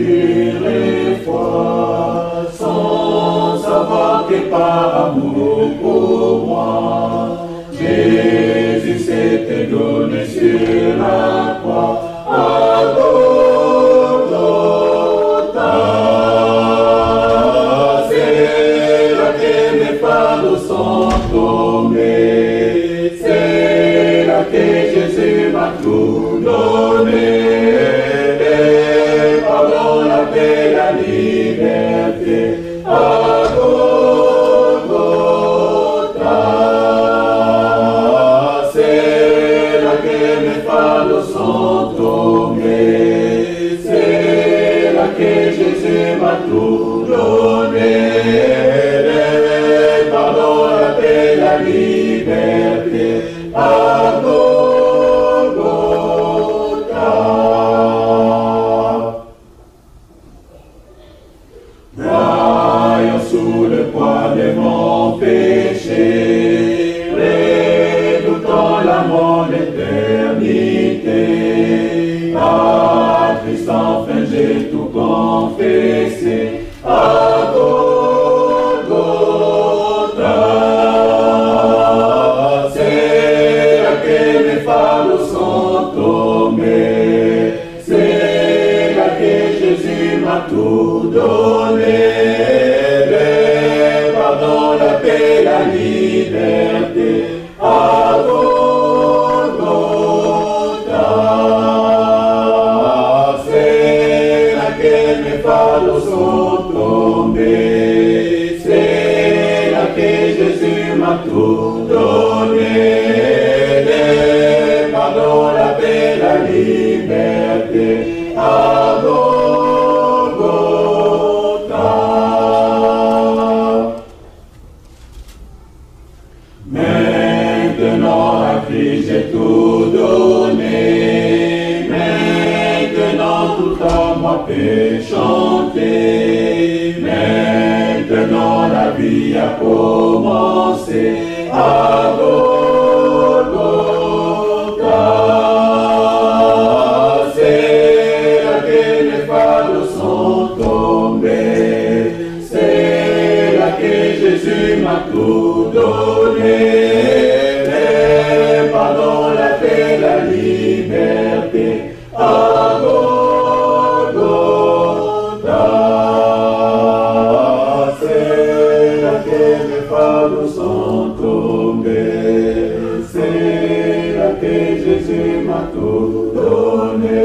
mesure et foi, sans savoir que par amour pour moi, Jésus s'était donné sur la croix. À Golgotha, c'est là que mes fardeaux sont tombés, c'est là que Jésus m'a tout donné. Pardon, la paix, la liberté. À Golgotha, c'est là que mes fardeaux sont tombés, c'est là que Jésus m'a tout donné. Pardon, la paix, la liberté. À Golgotha. Voyant sous le poids de mon péché, redoutant la mort, l'éternité, à Christ enfin j'ai tout confessé. À Golgotha, c'est là que mes fardeaux sont tombés, c'est là que Jésus m'a tout donné. Pardon, la paix, la liberté. À Golgotha, c'est là que mes fardeaux sont tombés, c'est là que Jésus m'a tout donné. Pardon, la paix, la liberté. À Golgotha. Maintenant à Christ j'ai tout donné, maintenant tout à moi peut chanter, maintenant la vie a commencé. À Golgotha, c'est là que mes fardeaux sont tombés, c'est là que Jésus m'a tout donné. Pardon, la paix, la liberté. À Golgotha, c'est là que mes fardeaux sont tombés, c'est là que Jésus m'a tout donné.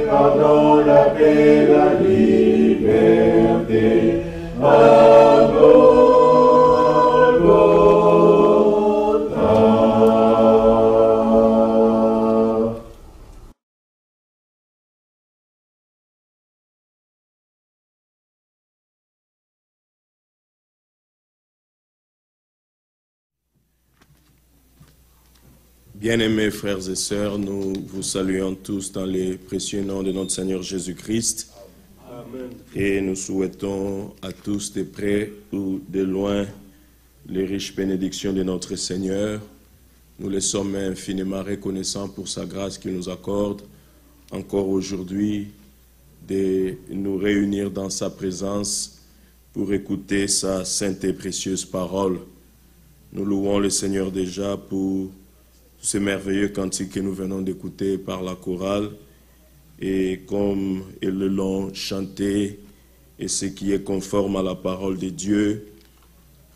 Pardon, la paix, la liberté. À Bien-aimés frères et sœurs, nous vous saluons tous dans les précieux noms de notre Seigneur Jésus-Christ. Amen. Et nous souhaitons à tous de près ou de loin les riches bénédictions de notre Seigneur. Nous les sommes infiniment reconnaissants pour sa grâce qu'il nous accorde encore aujourd'hui de nous réunir dans sa présence pour écouter sa sainte et précieuse parole. Nous louons le Seigneur déjà pour ce merveilleux cantique que nous venons d'écouter par la chorale, et comme ils l'ont chanté, et ce qui est conforme à la parole de Dieu,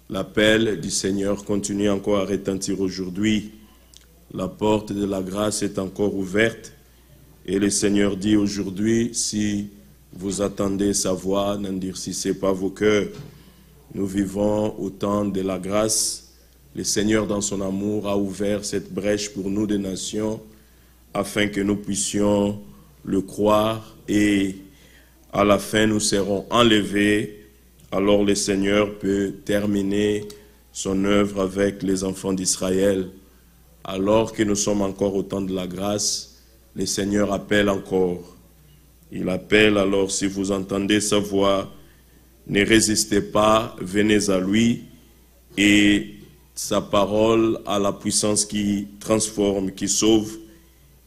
l'appel du Seigneur continue encore à retentir aujourd'hui. La porte de la grâce est encore ouverte, et le Seigneur dit aujourd'hui, si vous attendez sa voix, n'endurcissez pas vos cœurs. Nous vivons au temps de la grâce. Le Seigneur, dans son amour, a ouvert cette brèche pour nous des nations, afin que nous puissions le croire, et à la fin nous serons enlevés. Alors le Seigneur peut terminer son œuvre avec les enfants d'Israël. Alors que nous sommes encore au temps de la grâce, le Seigneur appelle encore. Il appelle, alors si vous entendez sa voix, ne résistez pas, venez à lui, et sa parole a la puissance qui transforme, qui sauve,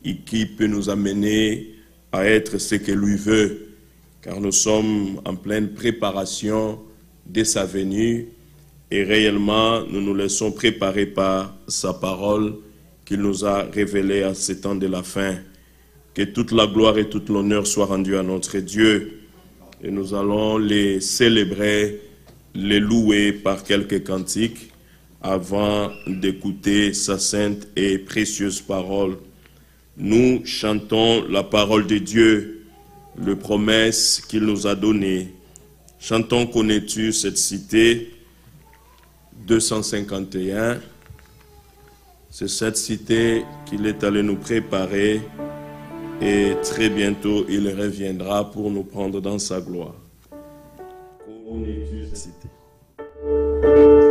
et qui peut nous amener à être ce que lui veut, car nous sommes en pleine préparation de sa venue et réellement nous nous laissons préparer par sa parole qu'il nous a révélée à ce temps de la fin. Que toute la gloire et tout l'honneur soient rendus à notre Dieu et nous allons les célébrer, les louer par quelques cantiques avant d'écouter sa sainte et précieuse parole. Nous chantons la parole de Dieu, les promesses qu'il nous a données. Chantons, connais-tu cette cité? 251. C'est cette cité qu'il est allé nous préparer et très bientôt il reviendra pour nous prendre dans sa gloire. Connais-tu cette cité? Connais-tu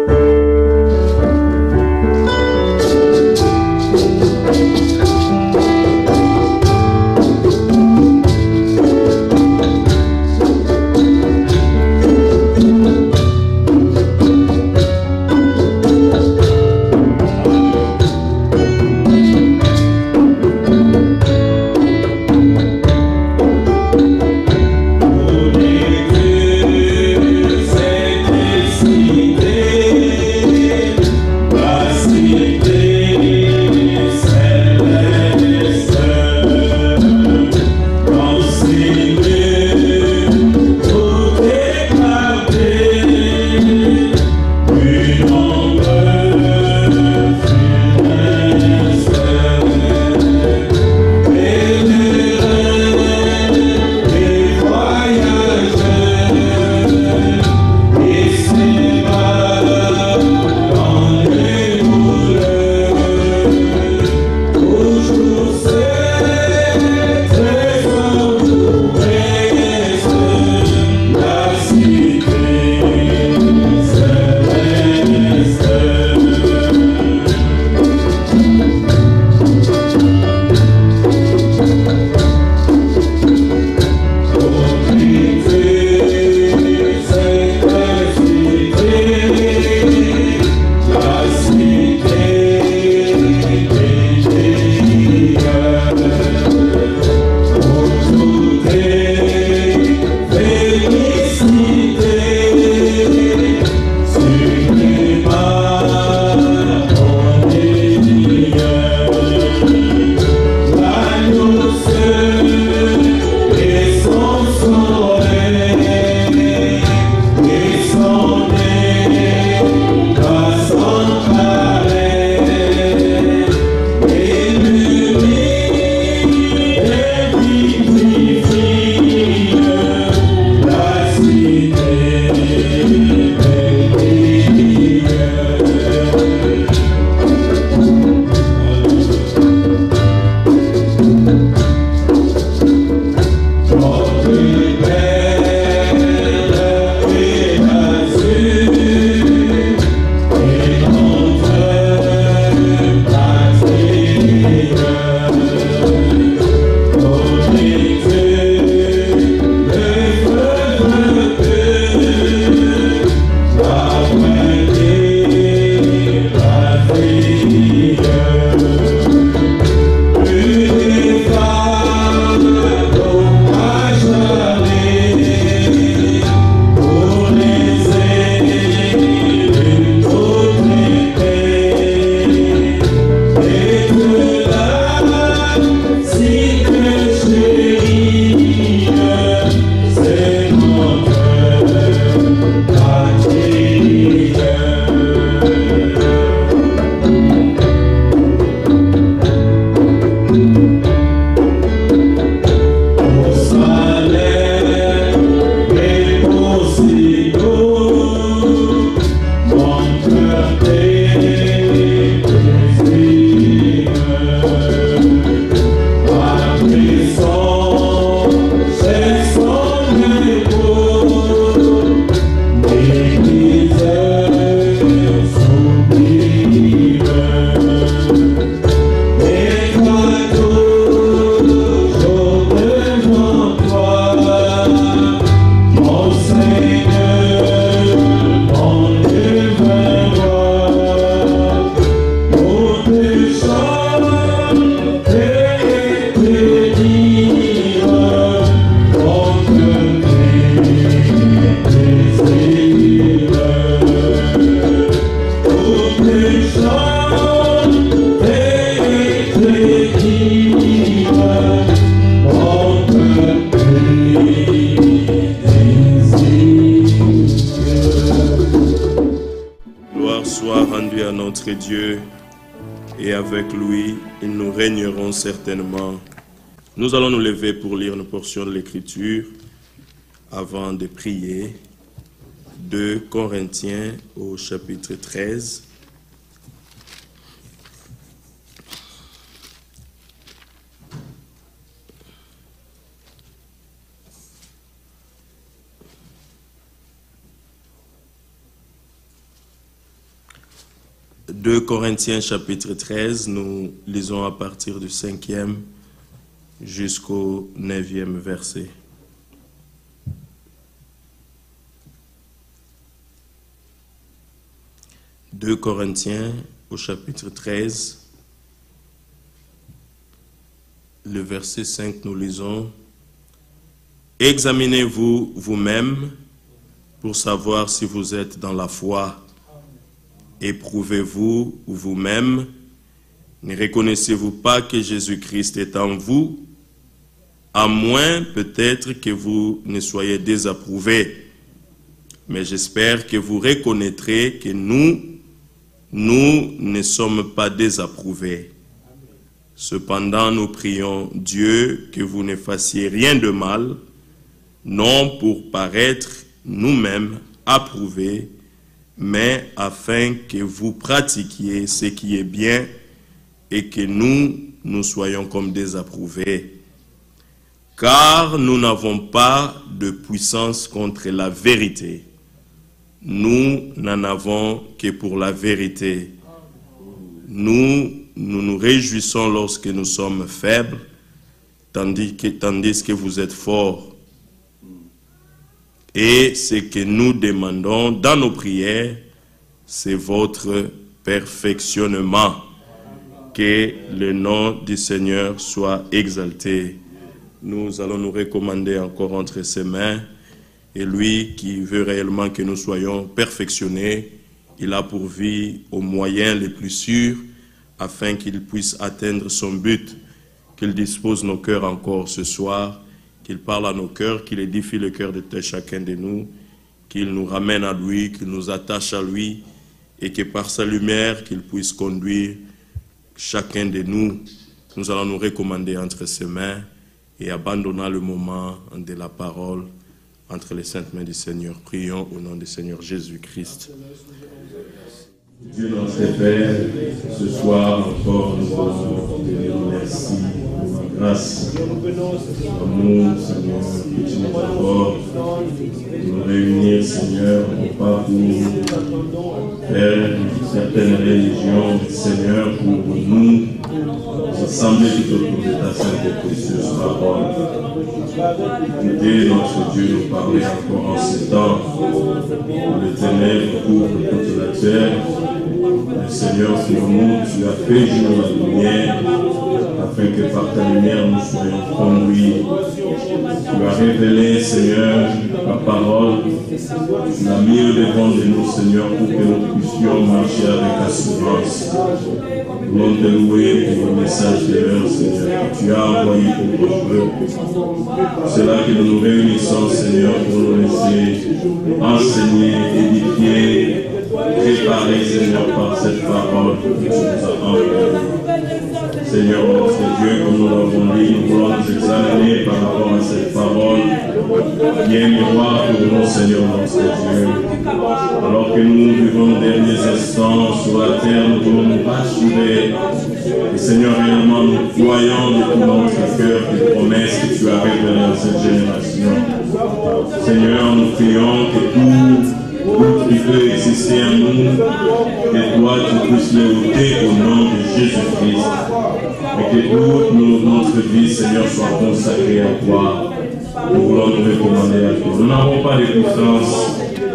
notre Dieu, et avec lui, nous régnerons certainement. Nous allons nous lever pour lire une portion de l'Écriture avant de prier. 2 Corinthiens au chapitre 13. « 2 Corinthiens chapitre 13, nous lisons à partir du 5e jusqu'au 9e verset. « 2 Corinthiens au chapitre 13, le verset 5, nous lisons « Examinez-vous vous-même pour savoir si vous êtes dans la foi. Éprouvez-vous vous-même. Ne reconnaissez-vous pas que Jésus-Christ est en vous, à moins peut-être que vous ne soyez désapprouvés. Mais j'espère que vous reconnaîtrez que nous ne sommes pas désapprouvés. Cependant, nous prions Dieu que vous ne fassiez rien de mal, non pour paraître nous-mêmes approuvés, mais afin que vous pratiquiez ce qui est bien et que nous soyons comme désapprouvés. Car nous n'avons pas de puissance contre la vérité. Nous n'en avons que pour la vérité. Nous nous réjouissons lorsque nous sommes faibles, tandis que vous êtes forts. Et ce que nous demandons dans nos prières, c'est votre perfectionnement. Que le nom du Seigneur soit exalté. Nous allons nous recommander encore entre ses mains. Et lui qui veut réellement que nous soyons perfectionnés, il a pourvu aux moyens les plus sûrs afin qu'il puisse atteindre son but, qu'il dispose nos cœurs encore ce soir, qu'il parle à nos cœurs, qu'il édifie le cœur de chacun de nous, qu'il nous ramène à lui, qu'il nous attache à lui, et que par sa lumière, qu'il puisse conduire chacun de nous. Nous allons nous recommander entre ses mains et abandonnons le moment de la parole entre les saintes mains du Seigneur. Prions au nom du Seigneur Jésus-Christ. Dieu notre Père, ce soir encore nous voulons te dire merci pour la grâce, l'amour, Seigneur, que tu nous accordes, de nous réunir, Seigneur, non pas pour faire certaines religions, Seigneur, pour nous assembler tout autour de ta sainte et précieuse parole. Écoutez notre Dieu nous parler encore en ce temps, où les ténèbres couvrent toute la terre. Le Seigneur, sur nous, tu as fait jour la lumière, afin que par ta lumière nous soyons conduits. Tu as révélé, Seigneur, ta parole, tu l'as mis au-devant de nous, Seigneur, pour que nous puissions marcher avec assurance. Nous voulons te louer pour le message de l'heure, Seigneur, que tu as envoyé pour ton peuple. C'est là que nous nous réunissons, Seigneur, pour nous laisser enseigner, édifier, préparé, Seigneur, par cette parole que tu nous as envoyée. Seigneur, notre Dieu, comme nous l'avons dit, nous voulons nous examiner par rapport à cette parole qui est miroir pour nous, Seigneur, notre Dieu. Alors que nous vivons nos derniers instants sur la terre, nous voulons nous rassurer. Et Seigneur, réellement, nous croyons de tout notre cœur tes promesses que tu as révélées à cette génération. Seigneur, nous prions que tout qui peut exister en nous, que toi tu puisses le ôter au nom de Jésus-Christ. Et que toute notre vie, Seigneur, soit consacrée à toi. Nous voulons nous recommander à toi. Nous n'avons pas de puissance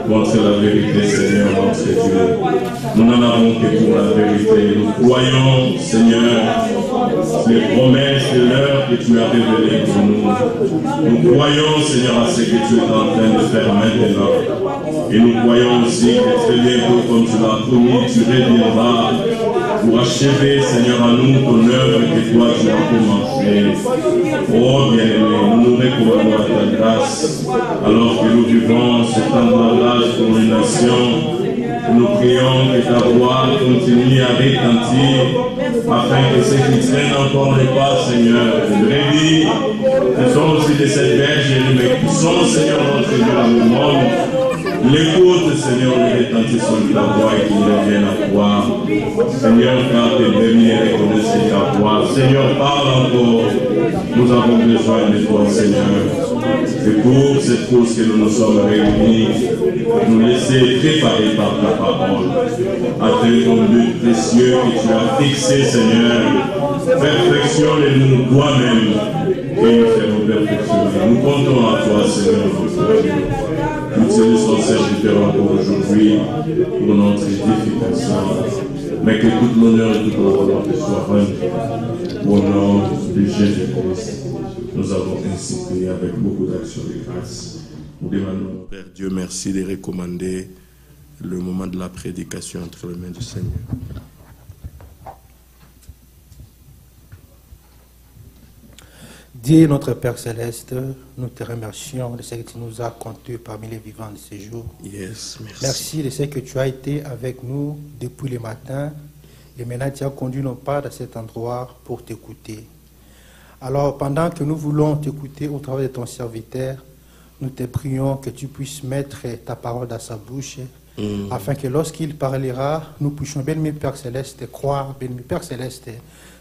contre la vérité, Seigneur, notre Dieu. Nous n'en avons que pour la vérité. Nous croyons, Seigneur, les promesses de l'heure que tu as révélées pour nous. Nous croyons, Seigneur, à ce que tu es en train de faire maintenant. Et nous croyons aussi que très bientôt, comme tu l'as promis, tu reviendras pour achever, Seigneur, à nous ton œuvre que toi tu as commencée. Oh bien-aimé, nous nous recommandons à ta grâce, alors que nous vivons cet embarras pour les nations. Nous prions que ta voix continue à retentir afin que ceux qui traînent encore les pas, Seigneur, les brebis, qui sont aussi de cette berge, mais qui sont, Seigneur, notre Dieu, dans le monde, l'écoute, Seigneur, le retentissement de ta voix et qu'ils reviennent à toi. Seigneur, car tes brebis reconnaissent ta voix. Seigneur, parle encore. Nous avons besoin de toi, Seigneur. Et pour cette cause que nous nous sommes réunis, nous laisser préparer par ta parole. Atteindre ton but précieux que tu as fixé, Seigneur. Perfectionne-nous toi-même et nous ferons perfectionner. Nous comptons à toi, Seigneur, notre Dieu. Utilise ton serviteur encore aujourd'hui pour notre édification. Mais que toute l'honneur et toute l'honneur te soit rendue au nom de Jésus-Christ. Nous avons ainsi prié avec beaucoup d'action de grâce. Nous demandons, Père Dieu, merci de recommander le moment de la prédication entre les mains du Seigneur. Dieu notre Père Céleste, nous te remercions de ce que tu nous as compté parmi les vivants de ce jour. Yes, merci. Merci de ce que tu as été avec nous depuis le matin et maintenant tu as conduit nos pas dans cet endroit pour t'écouter. Alors pendant que nous voulons t'écouter au travers de ton serviteur, nous te prions que tu puisses mettre ta parole dans sa bouche afin que lorsqu'il parlera, nous puissions, bien-aimé Père Céleste, croire, bien-aimé Père Céleste,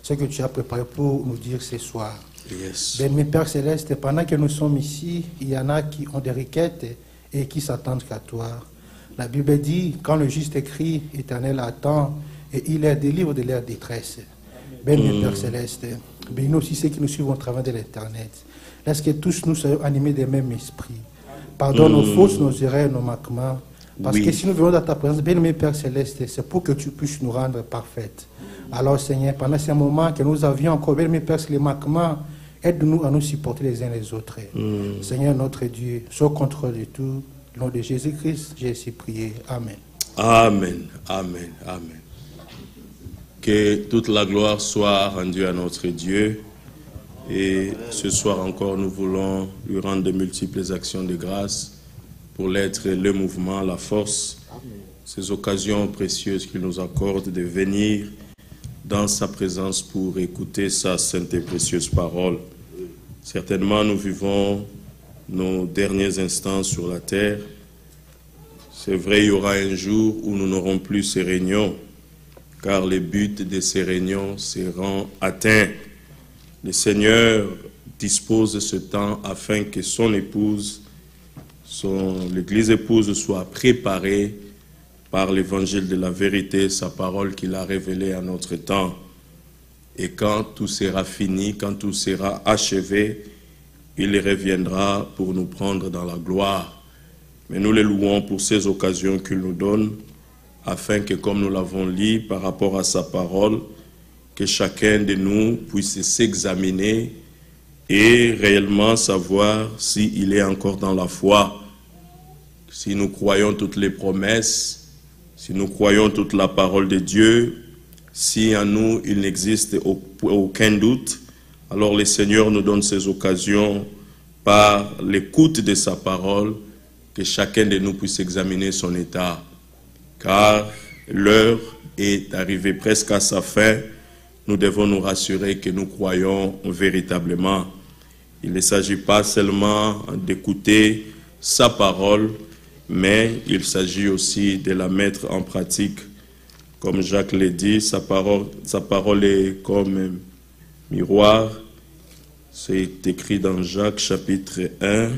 ce que tu as préparé pour nous dire ce soir. Yes. Bien-aimé Père Céleste, pendant que nous sommes ici, il y en a qui ont des requêtes et qui s'attendent qu'à toi. La Bible dit, quand le juste écrit, Éternel attend et il les délivre de leur détresse. Bien-aimé Père Céleste, bénis aussi ceux qui nous suivent au travers de l'Internet. Laisse que tous nous soyons animés des mêmes esprits. Pardonne nos fautes, nos erreurs, nos manquements. Parce que si nous venons dans ta présence, bien-aimé Père Céleste, c'est pour que tu puisses nous rendre parfaites. Alors Seigneur, pendant ces moments que nous avions encore, bien-aimé Père, les manquements, aide-nous à nous supporter les uns les autres. Seigneur notre Dieu, sois au contrôle de tout. Au nom de Jésus-Christ, j'ai ainsi prié. Amen. Amen, amen, amen. Que toute la gloire soit rendue à notre Dieu. Et ce soir encore, nous voulons lui rendre de multiples actions de grâce pour l'être, le mouvement, la force, ces occasions précieuses qu'il nous accorde de venir dans sa présence pour écouter sa sainte et précieuse parole. Certainement, nous vivons nos derniers instants sur la terre. C'est vrai, il y aura un jour où nous n'aurons plus ces réunions, car le but de ces réunions seront atteints. Le Seigneur dispose de ce temps afin que son épouse, l'église épouse, soit préparée par l'évangile de la vérité, sa parole qu'il a révélée à notre temps. Et quand tout sera fini, quand tout sera achevé, il reviendra pour nous prendre dans la gloire. Mais nous les louons pour ces occasions qu'il nous donne, afin que, comme nous l'avons lu par rapport à sa parole, que chacun de nous puisse s'examiner et réellement savoir s'il est encore dans la foi, si nous croyons toutes les promesses, si nous croyons toute la parole de Dieu, si en nous il n'existe aucun doute, alors le Seigneur nous donne ces occasions par l'écoute de sa parole, que chacun de nous puisse examiner son état. Car l'heure est arrivée presque à sa fin, nous devons nous rassurer que nous croyons véritablement. Il ne s'agit pas seulement d'écouter sa parole, mais il s'agit aussi de la mettre en pratique. Comme Jacques l'a dit, sa parole est comme un miroir. C'est écrit dans Jacques chapitre 1.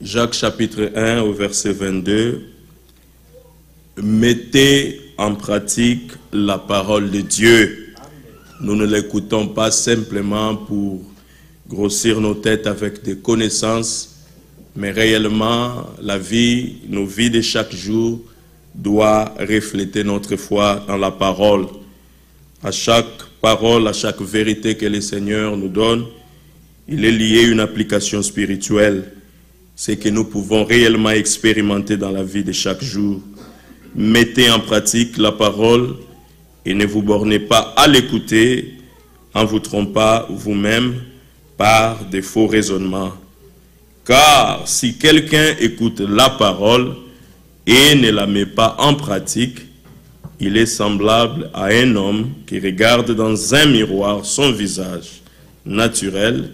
Jacques chapitre 1 au verset 22. Mettez en pratique la parole de Dieu. Nous ne l'écoutons pas simplement pour grossir nos têtes avec des connaissances, mais réellement, nos vies de chaque jour doit refléter notre foi dans la parole. À chaque parole, à chaque vérité que le Seigneur nous donne, il est lié une application spirituelle. C'est que nous pouvons réellement expérimenter dans la vie de chaque jour. Mettez en pratique la parole et ne vous bornez pas à l'écouter en vous trompant vous-même par des faux raisonnements. Car si quelqu'un écoute la parole et ne la met pas en pratique, il est semblable à un homme qui regarde dans un miroir son visage naturel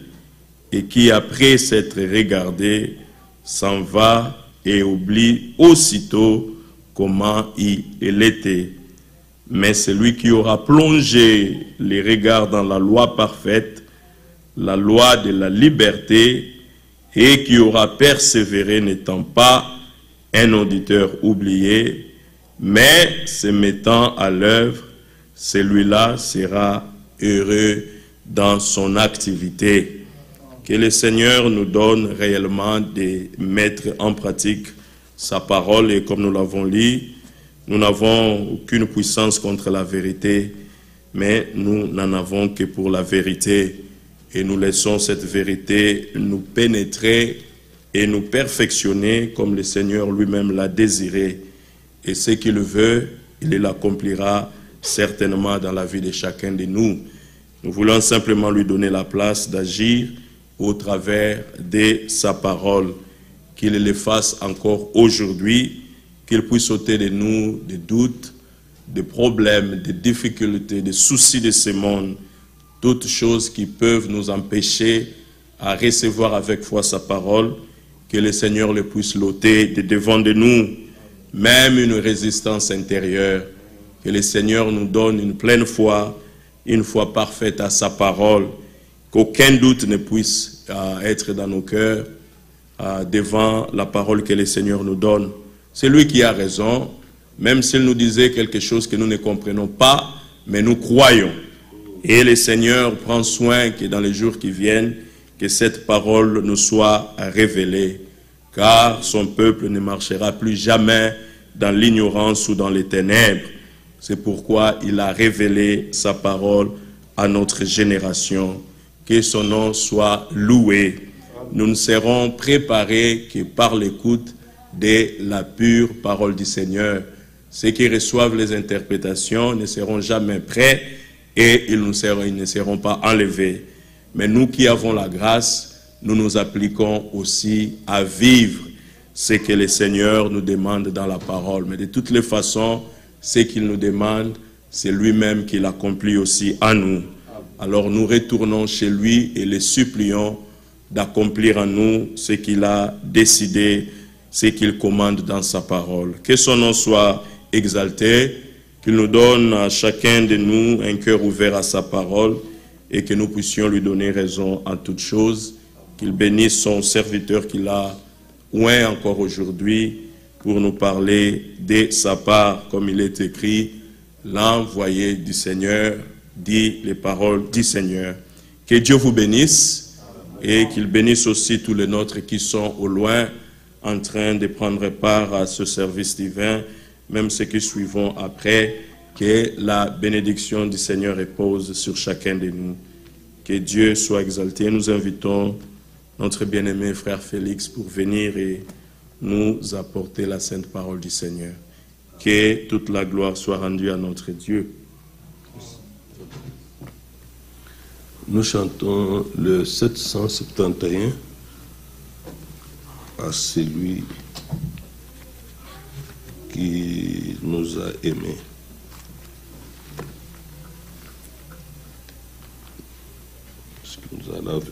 et qui, après s'être regardé, s'en va et oublie aussitôt comment il était. Mais celui qui aura plongé les regards dans la loi parfaite, la loi de la liberté, et qui aura persévéré n'étant pas un auditeur oublié, mais se mettant à l'œuvre, celui-là sera heureux dans son activité. Que le Seigneur nous donne réellement de mettre en pratique sa parole, et comme nous l'avons lu, nous n'avons aucune puissance contre la vérité, mais nous n'en avons que pour la vérité. Et nous laissons cette vérité nous pénétrer et nous perfectionner comme le Seigneur lui-même l'a désiré. Et ce qu'il veut, il l'accomplira certainement dans la vie de chacun de nous. Nous voulons simplement lui donner la place d'agir au travers de sa parole. Qu'il le fasse encore aujourd'hui, qu'il puisse ôter de nous des doutes, des problèmes, des difficultés, des soucis de ce monde, toutes choses qui peuvent nous empêcher à recevoir avec foi sa parole, que le Seigneur le puisse l'ôter de devant de nous, même une résistance intérieure, que le Seigneur nous donne une pleine foi, une foi parfaite à sa parole, qu'aucun doute ne puisse être dans nos cœurs devant la parole que le Seigneur nous donne. C'est lui qui a raison, même s'il nous disait quelque chose que nous ne comprenons pas, mais nous croyons. Et le Seigneur prend soin que dans les jours qui viennent, que cette parole nous soit révélée, car son peuple ne marchera plus jamais dans l'ignorance ou dans les ténèbres. C'est pourquoi il a révélé sa parole à notre génération. Que son nom soit loué. Nous ne serons préparés que par l'écoute de la pure parole du Seigneur. Ceux qui reçoivent les interprétations ne seront jamais prêts et ils ne seront pas enlevés. Mais nous qui avons la grâce, nous nous appliquons aussi à vivre ce que le Seigneur nous demande dans la parole. Mais de toutes les façons, ce qu'il nous demande, c'est lui-même qui l'accomplit aussi en nous. Alors nous retournons chez lui et le supplions d'accomplir en nous ce qu'il a décidé, ce qu'il commande dans sa parole. Que son nom soit exalté, qu'il nous donne à chacun de nous un cœur ouvert à sa parole et que nous puissions lui donner raison en toutes choses. Qu'il bénisse son serviteur qu'il a oint encore aujourd'hui pour nous parler de sa part, comme il est écrit, l'envoyé du Seigneur dit les paroles du Seigneur. Que Dieu vous bénisse et qu'il bénisse aussi tous les nôtres qui sont au loin en train de prendre part à ce service divin, même ceux qui suivront après. Que la bénédiction du Seigneur repose sur chacun de nous. Que Dieu soit exalté. Nous invitons notre bien-aimé frère Félix pour venir et nous apporter la sainte parole du Seigneur. Que toute la gloire soit rendue à notre Dieu. Nous chantons le 771 à celui qui nous a aimés. Ce qui nous a lavé.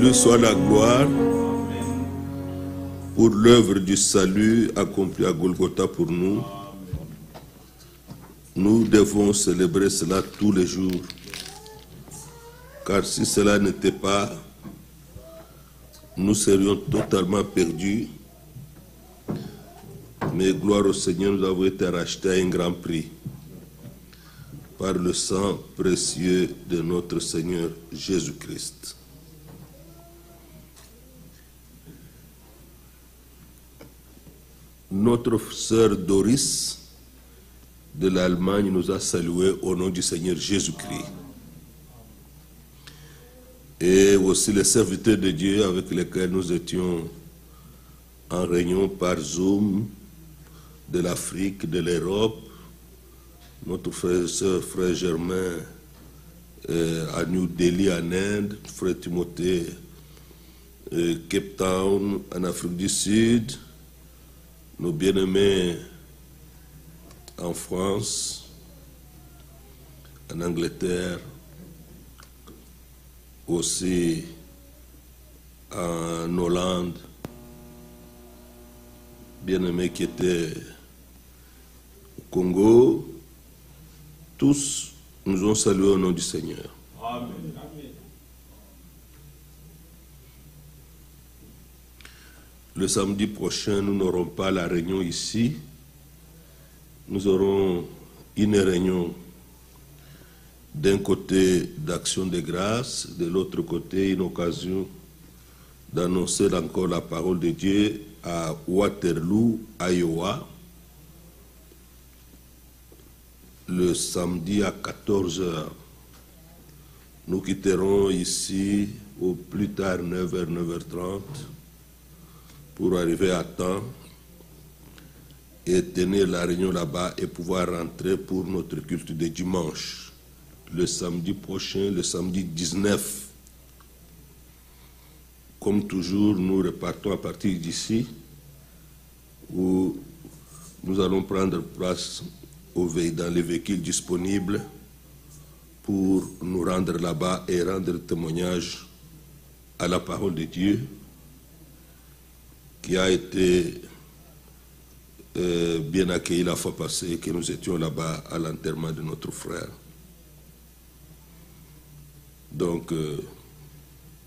lui soit la gloire pour l'œuvre du salut accomplie à Golgotha pour nous. Nous devons célébrer cela tous les jours, car si cela n'était pas, nous serions totalement perdus. Mais gloire au Seigneur, nous avons été rachetés à un grand prix par le sang précieux de notre Seigneur Jésus-Christ. Notre sœur Doris de l'Allemagne nous a salués au nom du Seigneur Jésus-Christ. Et aussi les serviteurs de Dieu avec lesquels nous étions en réunion par Zoom de l'Afrique, de l'Europe, notre frère Germain à New Delhi en Inde, frère Timothée Cape Town en Afrique du Sud, nos bien-aimés en France, en Angleterre, aussi en Hollande, bien-aimés qui étaient au Congo, tous nous ont salués au nom du Seigneur. Amen. Le samedi prochain, nous n'aurons pas la réunion ici. Nous aurons une réunion d'un côté d'action de grâce, de l'autre côté une occasion d'annoncer encore la parole de Dieu à Waterloo, Iowa, le samedi à 14h. Nous quitterons ici au plus tard 9h, 9h30 pour arriver à temps et tenir la réunion là-bas et pouvoir rentrer pour notre culte de dimanche, le samedi prochain, le samedi 19. Comme toujours, nous repartons à partir d'ici, où nous allons prendre place dans les véhicules disponibles pour nous rendre là-bas et rendre témoignage à la parole de Dieu qui a été bien accueilli la fois passée, que nous étions là-bas à l'enterrement de notre frère. Donc,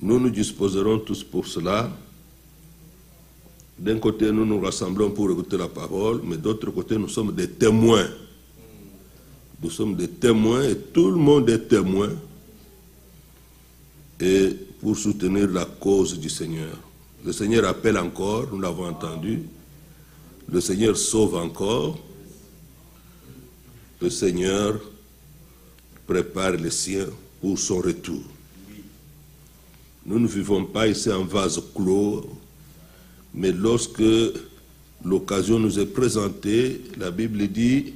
nous nous disposerons tous pour cela. D'un côté, nous nous rassemblons pour écouter la parole, mais d'autre côté, nous sommes des témoins. Nous sommes des témoins et tout le monde est témoin et pour soutenir la cause du Seigneur. Le Seigneur appelle encore, nous l'avons entendu. Le Seigneur sauve encore. Le Seigneur prépare les siens pour son retour. Nous ne vivons pas ici en vase clos, mais lorsque l'occasion nous est présentée, la Bible dit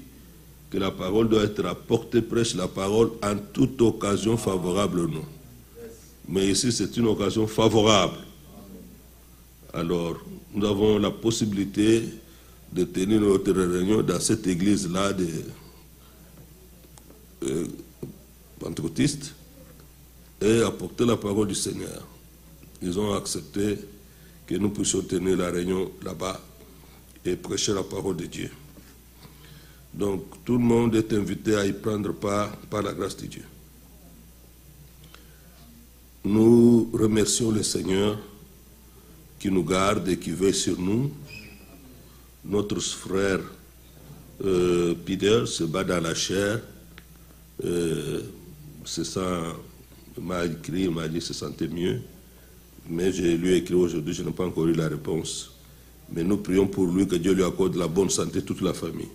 que la parole doit être apportée, prêche la parole en toute occasion favorable, non. Mais ici, c'est une occasion favorable. Alors, nous avons la possibilité de tenir notre réunion dans cette église-là de pentecôtistes et apporter la parole du Seigneur. Ils ont accepté que nous puissions tenir la réunion là-bas et prêcher la parole de Dieu. Donc, tout le monde est invité à y prendre part par la grâce de Dieu. Nous remercions le Seigneur qui nous garde et qui veille sur nous. Notre frère Peter se bat dans la chair. C'est ça, il m'a écrit, il m'a dit qu'il se sentait mieux. Mais je lui ai écrit aujourd'hui, je n'ai pas encore eu la réponse. Mais nous prions pour lui, que Dieu lui accorde la bonne santé, toute la famille.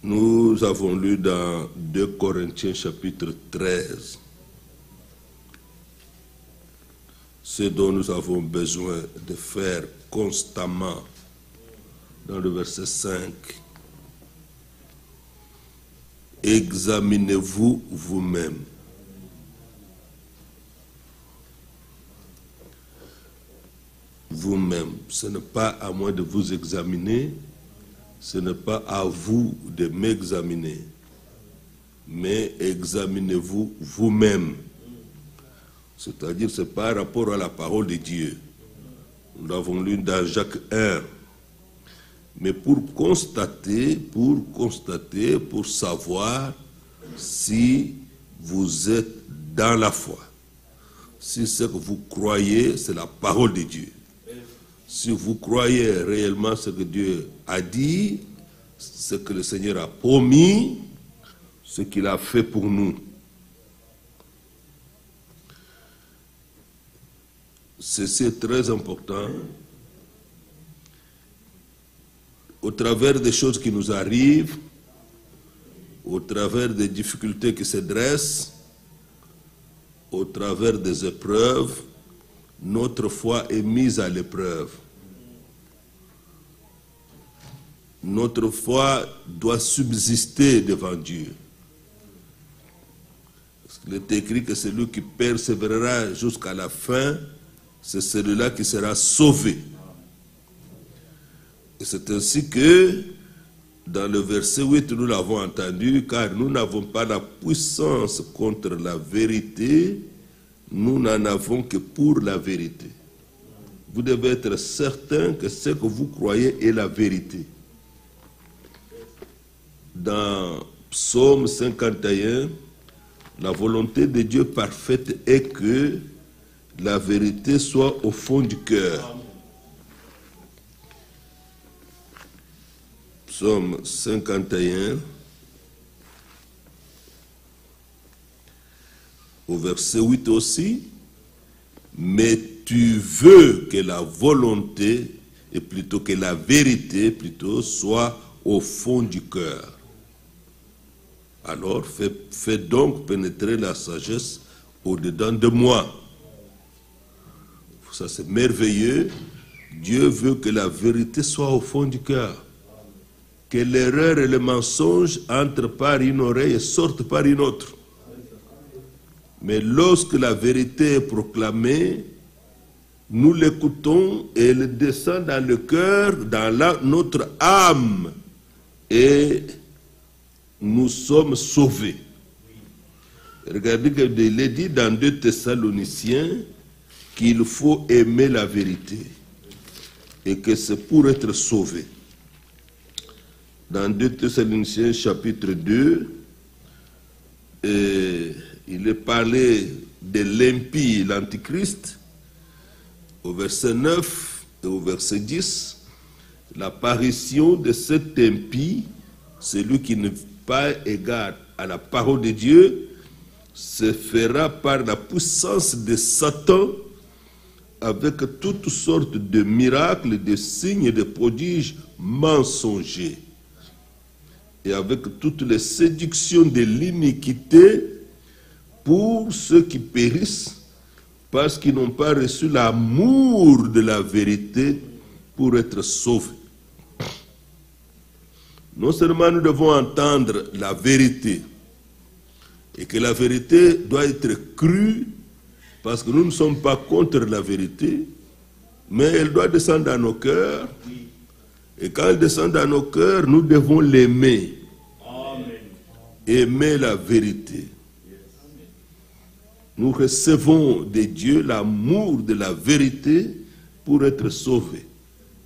Nous avons lu dans 2 Corinthiens chapitre 13 ce dont nous avons besoin de faire constamment dans le verset 5. Examinez-vous vous-même. Vous-même. Ce n'est pas à moi de vous examiner, ce n'est pas à vous de m'examiner, mais examinez-vous vous-même. C'est-à-dire, c'est par rapport à la parole de Dieu. Nous l'avons lu dans Jacques 1. Mais pour constater, pour savoir si vous êtes dans la foi. Si ce que vous croyez, c'est la parole de Dieu. Si vous croyez réellement ce que Dieu a dit, ce que le Seigneur a promis, ce qu'il a fait pour nous. C'est très important. Au travers des choses qui nous arrivent, au travers des difficultés qui se dressent, au travers des épreuves, notre foi est mise à l'épreuve. Notre foi doit subsister devant Dieu. Parce qu'il est écrit que celui qui persévérera jusqu'à la fin, c'est celui-là qui sera sauvé. Et c'est ainsi que, dans le verset 8, nous l'avons entendu, car nous n'avons pas la puissance contre la vérité, nous n'en avons que pour la vérité. Vous devez être certain que ce que vous croyez est la vérité. Dans Psaume 51, la volonté de Dieu parfaite est que la vérité soit au fond du cœur. Psaume 51, au verset 8 aussi, mais tu veux que la volonté, et plutôt que la vérité, plutôt, soit au fond du cœur. Alors, fais donc pénétrer la sagesse au-dedans de moi. Ça, c'est merveilleux. Dieu veut que la vérité soit au fond du cœur. Que l'erreur et le mensonge entrent par une oreille et sortent par une autre. Mais lorsque la vérité est proclamée, nous l'écoutons et elle descend dans le cœur, dans notre âme, et nous sommes sauvés. Regardez qu'il est dit dans 2 Thessaloniciens qu'il faut aimer la vérité et que c'est pour être sauvé. Dans 2 Thessaloniciens chapitre 2, il est parlé de l'impie, l'antichrist, au verset 9 et au verset 10, l'apparition de cet impie, celui qui n'est pas égal à la parole de Dieu, se fera par la puissance de Satan avec toutes sortes de miracles, de signes et de prodiges mensongers et avec toutes les séductions de l'iniquité pour ceux qui périssent parce qu'ils n'ont pas reçu l'amour de la vérité pour être sauvés. Non seulement nous devons entendre la vérité, et que la vérité doit être crue, parce que nous ne sommes pas contre la vérité, mais elle doit descendre dans nos cœurs, et quand elle descend dans nos cœurs, nous devons l'aimer. Aimer la vérité. Nous recevons de Dieu l'amour de la vérité pour être sauvés.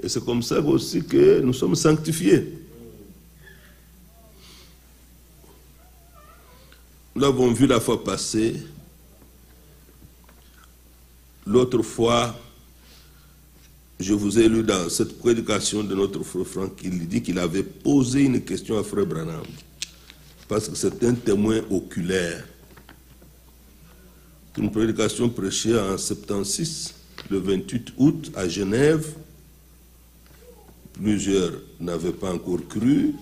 Et c'est comme ça aussi que nous sommes sanctifiés. Nous l'avons vu la fois passée. L'autre fois, je vous ai lu dans cette prédication de notre frère Franck, il dit qu'il avait posé une question à frère Branham, parce que c'est un témoin oculaire. Une prédication prêchée en 76, le 28 août, à Genève. Plusieurs n'avaient pas encore cru.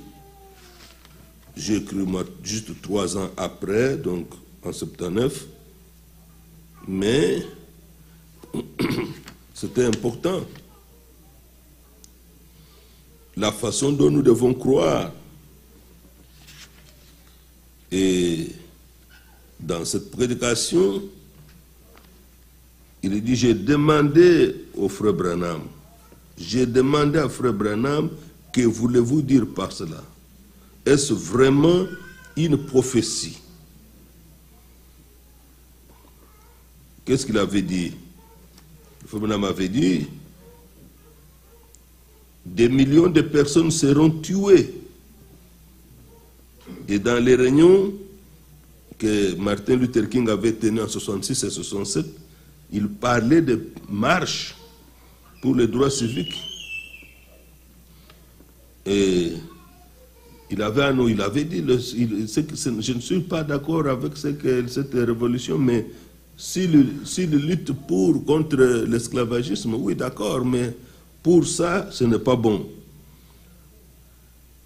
J'ai cru moi juste 3 ans après, donc en 79. Mais c'était important. La façon dont nous devons croire. Et dans cette prédication, il dit, j'ai demandé au frère Branham, j'ai demandé à frère Branham, que voulez-vous dire par cela? Est-ce vraiment une prophétie? qu'est-ce qu'il avait dit? Le frère Branham avait dit, des millions de personnes seront tuées. Et dans les réunions que Martin Luther King avait tenues en 66 et 67, il parlait de marches pour les droits civiques. Et il avait dit, je ne suis pas d'accord avec cette révolution, mais s'il lutte contre l'esclavagisme, oui d'accord, mais pour ça, ce n'est pas bon.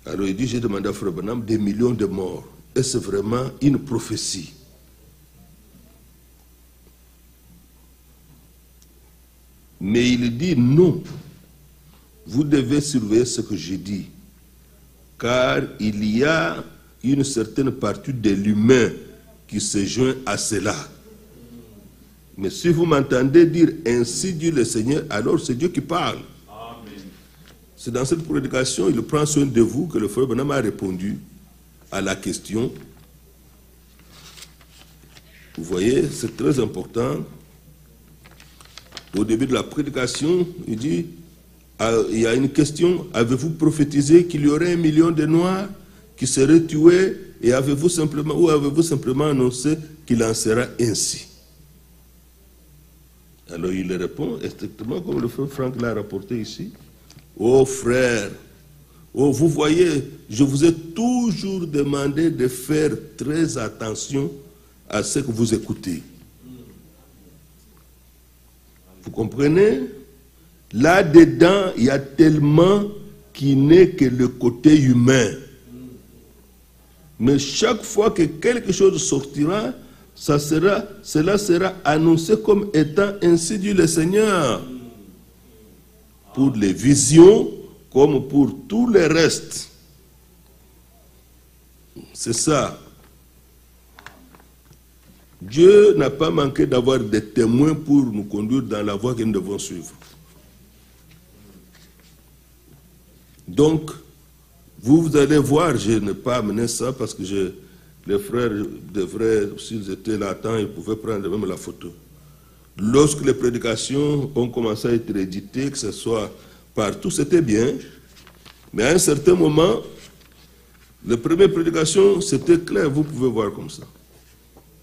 Alors il dit, j'ai demandé à Frère Branham des millions de morts. Est-ce vraiment une prophétie? Mais il dit non. Vous devez surveiller ce que j'ai dit. Car il y a une certaine partie de l'humain qui se joint à cela. Mais si vous m'entendez dire ainsi dit le Seigneur, alors c'est Dieu qui parle. C'est dans cette prédication, il prend soin de vous, que le frère Branham a répondu à la question. Vous voyez, c'est très important. Au début de la prédication, il dit, il y a une question, avez-vous prophétisé qu'il y aurait 1 million de Noirs qui seraient tués, et avez-vous simplement annoncé qu'il en sera ainsi? Alors il répond, exactement comme le frère Franck l'a rapporté ici. Oh frère, oh vous voyez, je vous ai toujours demandé de faire très attention à ce que vous écoutez. Vous comprenez? Là-dedans, il y a tellement qui n'est que le côté humain. Mais chaque fois que quelque chose sortira, cela sera annoncé comme étant ainsi dit le Seigneur. Pour les visions comme pour tout le reste. C'est ça. Dieu n'a pas manqué d'avoir des témoins pour nous conduire dans la voie que nous devons suivre. Donc, vous allez voir, je n'ai pas amené ça parce que les frères devraient, s'ils étaient là à temps, ils pouvaient prendre même la photo. Lorsque les prédications ont commencé à être éditées, que ce soit partout, c'était bien. Mais à un certain moment, les premières prédications, c'était clair, vous pouvez voir comme ça.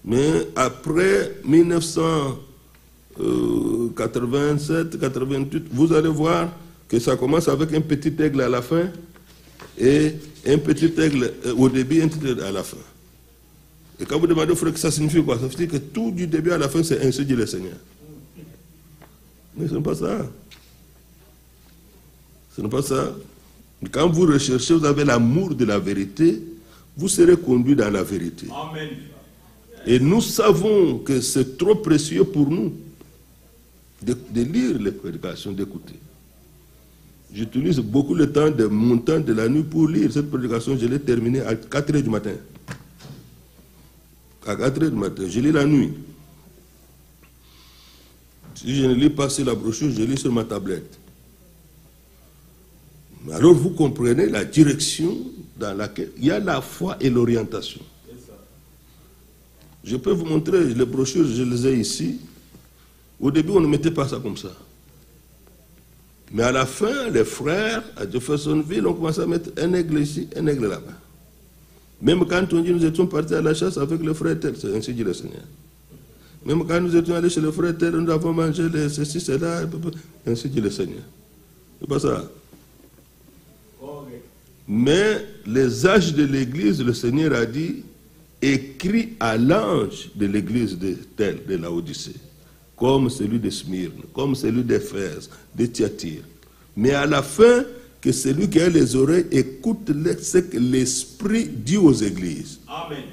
Mais après 1987, 88, vous allez voir que ça commence avec un petit aigle à la fin et un petit aigle au début et un petit aigle à la fin. Et quand vous demandez au frère que ça signifie quoi, ça veut dire que tout du début à la fin, c'est ainsi dit le Seigneur. Mais ce n'est pas ça. Ce n'est pas ça. Quand vous recherchez, vous avez l'amour de la vérité, vous serez conduit dans la vérité. Amen. Et nous savons que c'est trop précieux pour nous de lire les prédications, d'écouter. J'utilise beaucoup le temps de mon temps de la nuit pour lire cette prédication. Je l'ai terminée à 4 h du matin. À 4 h du matin, je lis la nuit. Si je ne lis pas sur la brochure, je lis sur ma tablette. Alors vous comprenez la direction dans laquelle il y a la foi et l'orientation. Je peux vous montrer les brochures, je les ai ici. Au début, on ne mettait pas ça comme ça. Mais à la fin, les frères à Jeffersonville ont commencé à mettre un aigle ici, un aigle là-bas. Même quand on dit nous étions partis à la chasse avec le frère tel, c'est ainsi dit le Seigneur. Même quand nous étions allés chez le frère tel, nous avons mangé ceci, cela, ainsi dit le Seigneur. C'est pas ça. Mais les âges de l'église, le Seigneur a dit, écrit à l'ange de l'église de Laodicée, comme celui de Smyrne, comme celui d'Éphèse, de Thyatire. Mais à la fin, que celui qui a les oreilles écoute ce que l'Esprit dit aux églises. Amen.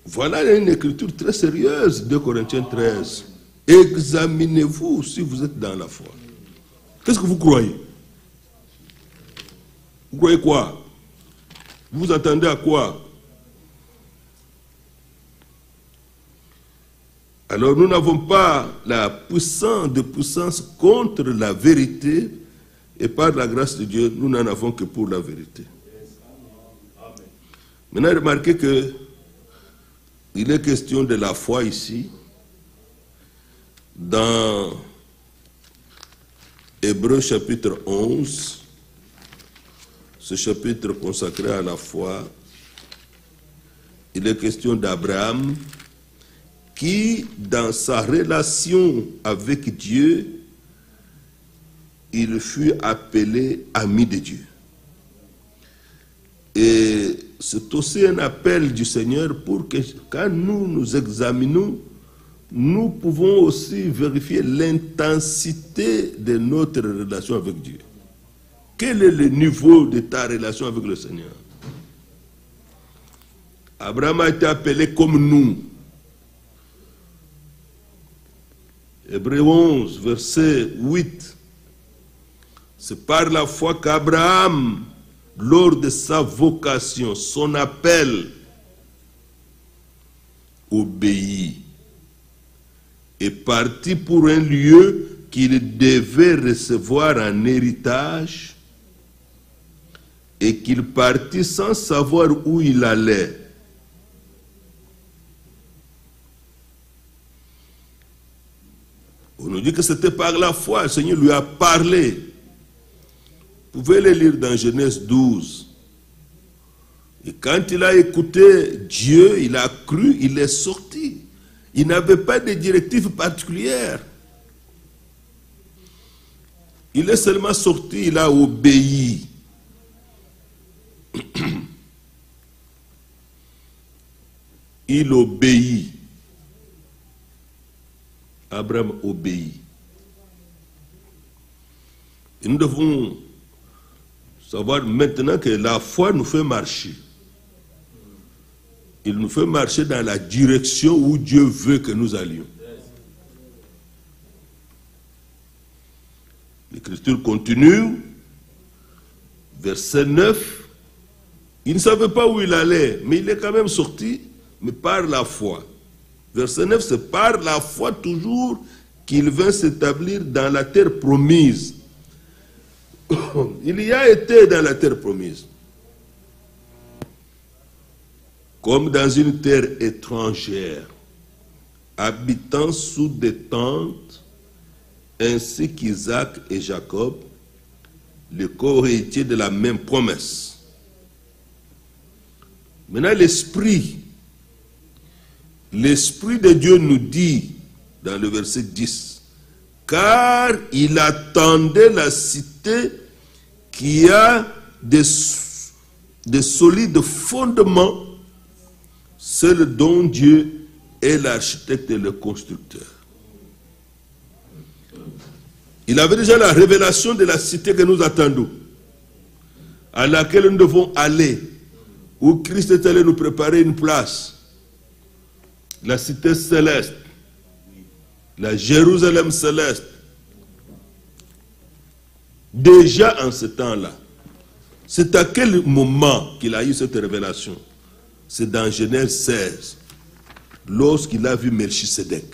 Voilà une écriture très sérieuse de Corinthiens 13. Examinez-vous si vous êtes dans la foi. Qu'est-ce que vous croyez? Vous croyez quoi? Vous vous attendez à quoi? Alors nous n'avons pas la puissance contre la vérité, et par la grâce de Dieu, nous n'en avons que pour la vérité. Maintenant, remarquez que il est question de la foi ici, Dans Hébreux chapitre 11, ce chapitre consacré à la foi, il est question d'Abraham qui, dans sa relation avec Dieu, il fut appelé ami de Dieu. Et c'est aussi un appel du Seigneur pour que quand nous nous examinons, nous pouvons aussi vérifier l'intensité de notre relation avec Dieu. Quel est le niveau de ta relation avec le Seigneur? Abraham a été appelé comme nous. Hébreux 11, verset 8. C'est par la foi qu'Abraham, lors de sa vocation, son appel, obéit, est parti pour un lieu qu'il devait recevoir en héritage et qu'il partit sans savoir où il allait. On nous dit que c'était par la foi, le Seigneur lui a parlé. Vous pouvez le lire dans Genèse 12. Et quand il a écouté Dieu, il a cru, il est sorti. Il n'avait pas de directive particulière. Il est seulement sorti, il a obéi. Il obéit. Abraham obéit. Et nous devons savoir maintenant que la foi nous fait marcher. Il nous fait marcher dans la direction où Dieu veut que nous allions. L'Écriture continue, verset 9. Il ne savait pas où il allait, mais il est quand même sorti, mais par la foi. Verset 9, c'est par la foi toujours qu'il vint s'établir dans la terre promise. Il y a été dans la terre promise. Comme dans une terre étrangère, habitant sous des tentes, ainsi qu'Isaac et Jacob, les co-héritiers de la même promesse. Maintenant, l'Esprit de Dieu nous dit, dans le verset 10, car il attendait la cité qui a des solides fondements, celle dont Dieu est l'architecte et le constructeur. Il avait déjà la révélation de la cité que nous attendons, à laquelle nous devons aller, où Christ est allé nous préparer une place. La cité céleste, la Jérusalem céleste. Déjà en ce temps-là, c'est à quel moment qu'il a eu cette révélation? C'est dans Genèse 16, lorsqu'il a vu Melchisedec.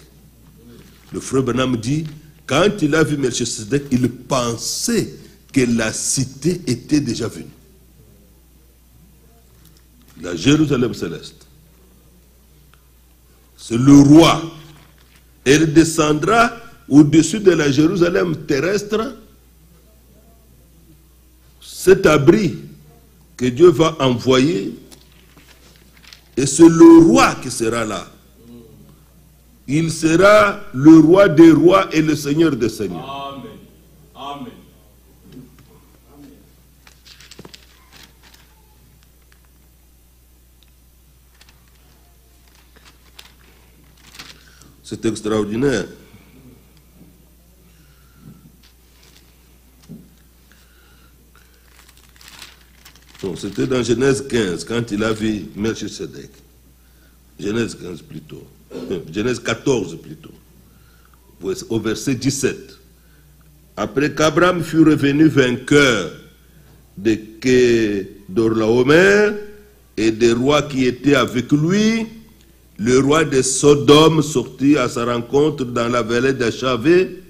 Le frère Branham dit, quand il a vu Melchisedec, il pensait que la cité était déjà venue. La Jérusalem céleste. C'est le roi. Elle descendra au-dessus de la Jérusalem terrestre. Cet abri que Dieu va envoyer, et c'est le roi qui sera là. Il sera le roi des rois et le seigneur des seigneurs. Amen. Amen. C'est extraordinaire. C'était dans Genèse 15, quand il a vu Melchisedec. Genèse 15 plutôt. Genèse 14 plutôt. Au verset 17. Après qu'Abraham fut revenu vainqueur de Kedorlaomer et des rois qui étaient avec lui, le roi de Sodome sortit à sa rencontre dans la vallée de Chavé,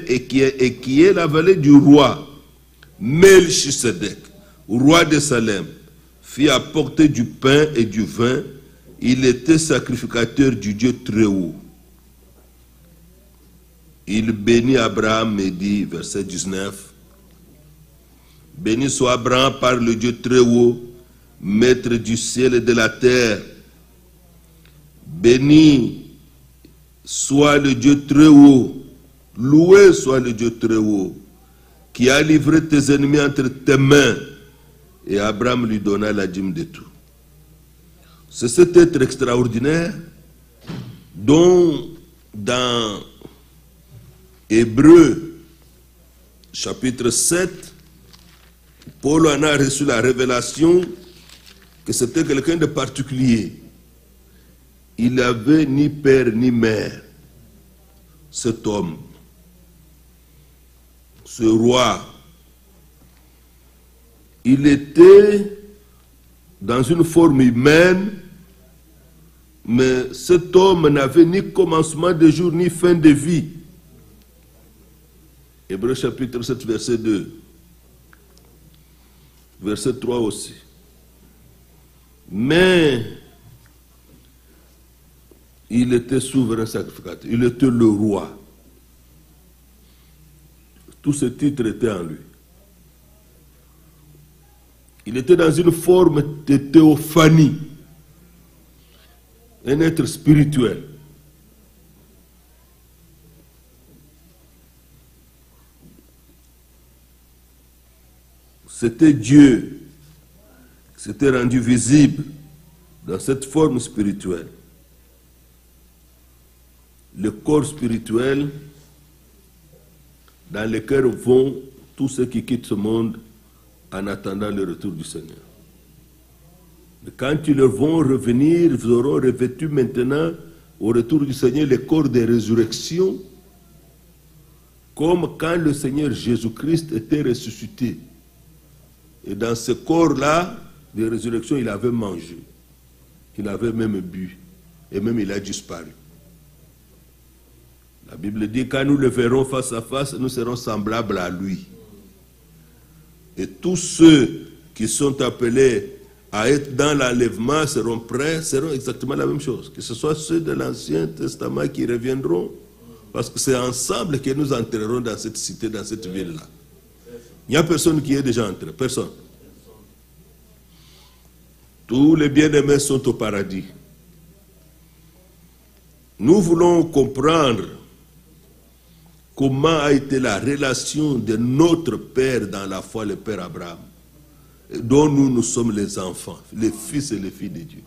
et qui est la vallée du roi. Melchisedec, roi de Salem, fit apporter du pain et du vin. Il était sacrificateur du Dieu très haut. il bénit Abraham et dit, verset 19, « Béni soit Abraham par le Dieu très haut, maître du ciel et de la terre. Béni soit le Dieu très haut, loué soit le Dieu très haut, qui a livré tes ennemis entre tes mains. » Et Abraham lui donna la dîme de tout. C'est cet être extraordinaire dont dans Hébreux chapitre 7, Paul en a reçu la révélation que c'était quelqu'un de particulier. Il n'avait ni père ni mère, cet homme, ce roi. Il était dans une forme humaine, mais cet homme n'avait ni commencement de jour ni fin de vie. Hébreux chapitre 7, verset 2. Verset 3 aussi. Mais il était souverain sacrificateur, il était le roi. Tous ces titres étaient en lui. Il était dans une forme de théophanie, un être spirituel. C'était Dieu qui s'était rendu visible dans cette forme spirituelle. Le corps spirituel dans lequel vont tous ceux qui quittent ce monde en attendant le retour du Seigneur. Mais quand ils vont revenir, ils auront revêtu maintenant, au retour du Seigneur, les corps de résurrection, comme quand le Seigneur Jésus-Christ était ressuscité. Et dans ce corps-là, de résurrection, il avait mangé. Il avait même bu. Et même il a disparu. La Bible dit, quand nous le verrons face à face, nous serons semblables à lui. Et tous ceux qui sont appelés à être dans l'enlèvement seront prêts, seront exactement la même chose. Que ce soit ceux de l'Ancien Testament qui reviendront, parce que c'est ensemble que nous entrerons dans cette cité, dans cette ville-là. Il n'y a personne qui est déjà entré, personne. Tous les bien-aimés sont au paradis. Nous voulons comprendre comment a été la relation de notre Père dans la foi, le Père Abraham, dont nous sommes les enfants, les fils et les filles de Dieu.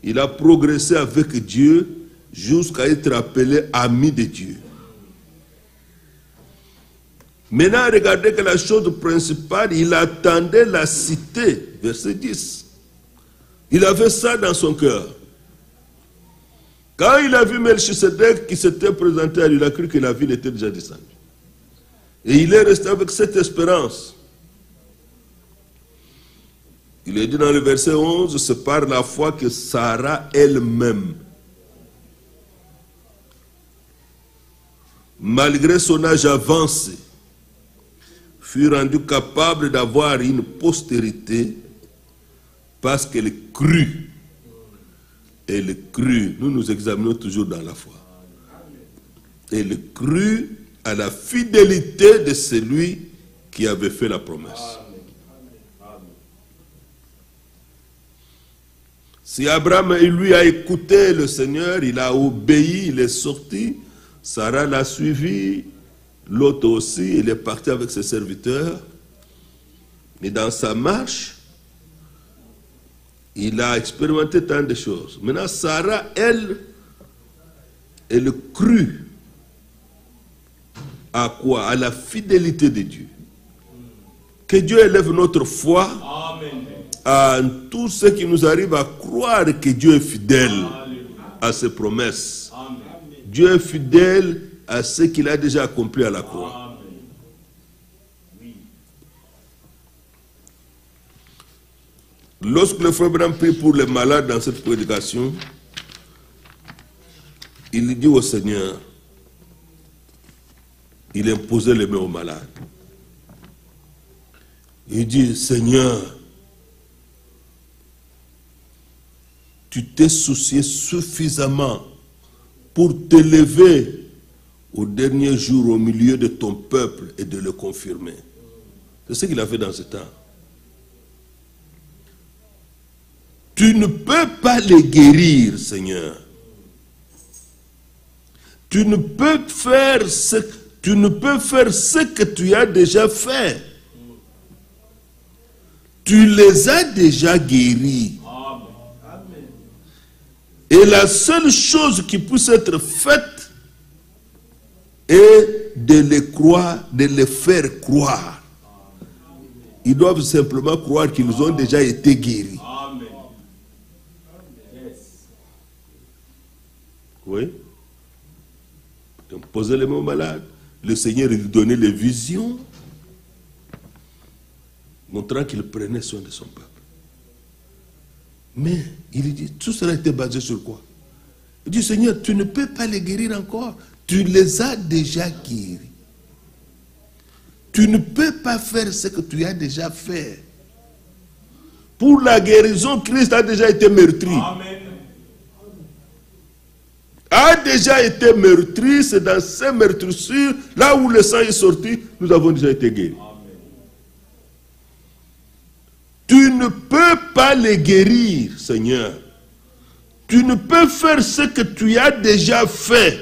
Il a progressé avec Dieu jusqu'à être appelé ami de Dieu. Maintenant, regardez que la chose principale, il attendait la cité, verset 10. Il avait ça dans son cœur. Quand il a vu Melchisedec qui s'était présenté à lui, il a cru que la ville était déjà descendue. Et il est resté avec cette espérance. Il est dit dans le verset 11, c'est par la foi que Sarah elle-même, malgré son âge avancé, fut rendue capable d'avoir une postérité parce qu'elle crut. Elle crut, nous nous examinons toujours dans la foi. Elle crut à la fidélité de celui qui avait fait la promesse. Si Abraham, lui, a écouté le Seigneur, il a obéi, il est sorti, Sarah l'a suivi, l'autre aussi, il est parti avec ses serviteurs. Mais dans sa marche, il a expérimenté tant de choses. Maintenant, Sarah, elle crut à quoi? À la fidélité de Dieu. Que Dieu élève notre foi. Amen. À tout ce qui nous arrive à croire que Dieu est fidèle à ses promesses. Amen. Dieu est fidèle à ce qu'il a déjà accompli à la croix. Lorsque le frère Branham prie pour les malades dans cette prédication, il dit au Seigneur, il imposait les mains aux malades. Il dit, Seigneur, tu t'es soucié suffisamment pour t'élever au dernier jour au milieu de ton peuple et de le confirmer. C'est ce qu'il a fait dans ce temps. Tu ne peux pas les guérir, Seigneur. Tu ne peux faire ce que tu as déjà fait. Tu les as déjà guéris. Et la seule chose qui puisse être faite est de les croire, de les faire croire. Ils doivent simplement croire qu'ils ont déjà été guéris. Oui. Donc, posez les mains malades. Le Seigneur lui donnait les visions, montrant qu'il prenait soin de son peuple. Mais il dit, tout cela était basé sur quoi? Il dit, Seigneur, tu ne peux pas les guérir encore. Tu les as déjà guéris. Tu ne peux pas faire ce que tu as déjà fait. Pour la guérison, Christ a déjà été meurtri. Amen. A déjà été meurtri, c'est dans ces meurtrissures, là où le sang est sorti, nous avons déjà été guéris. Amen. Tu ne peux pas les guérir, Seigneur. Tu ne peux faire ce que tu as déjà fait.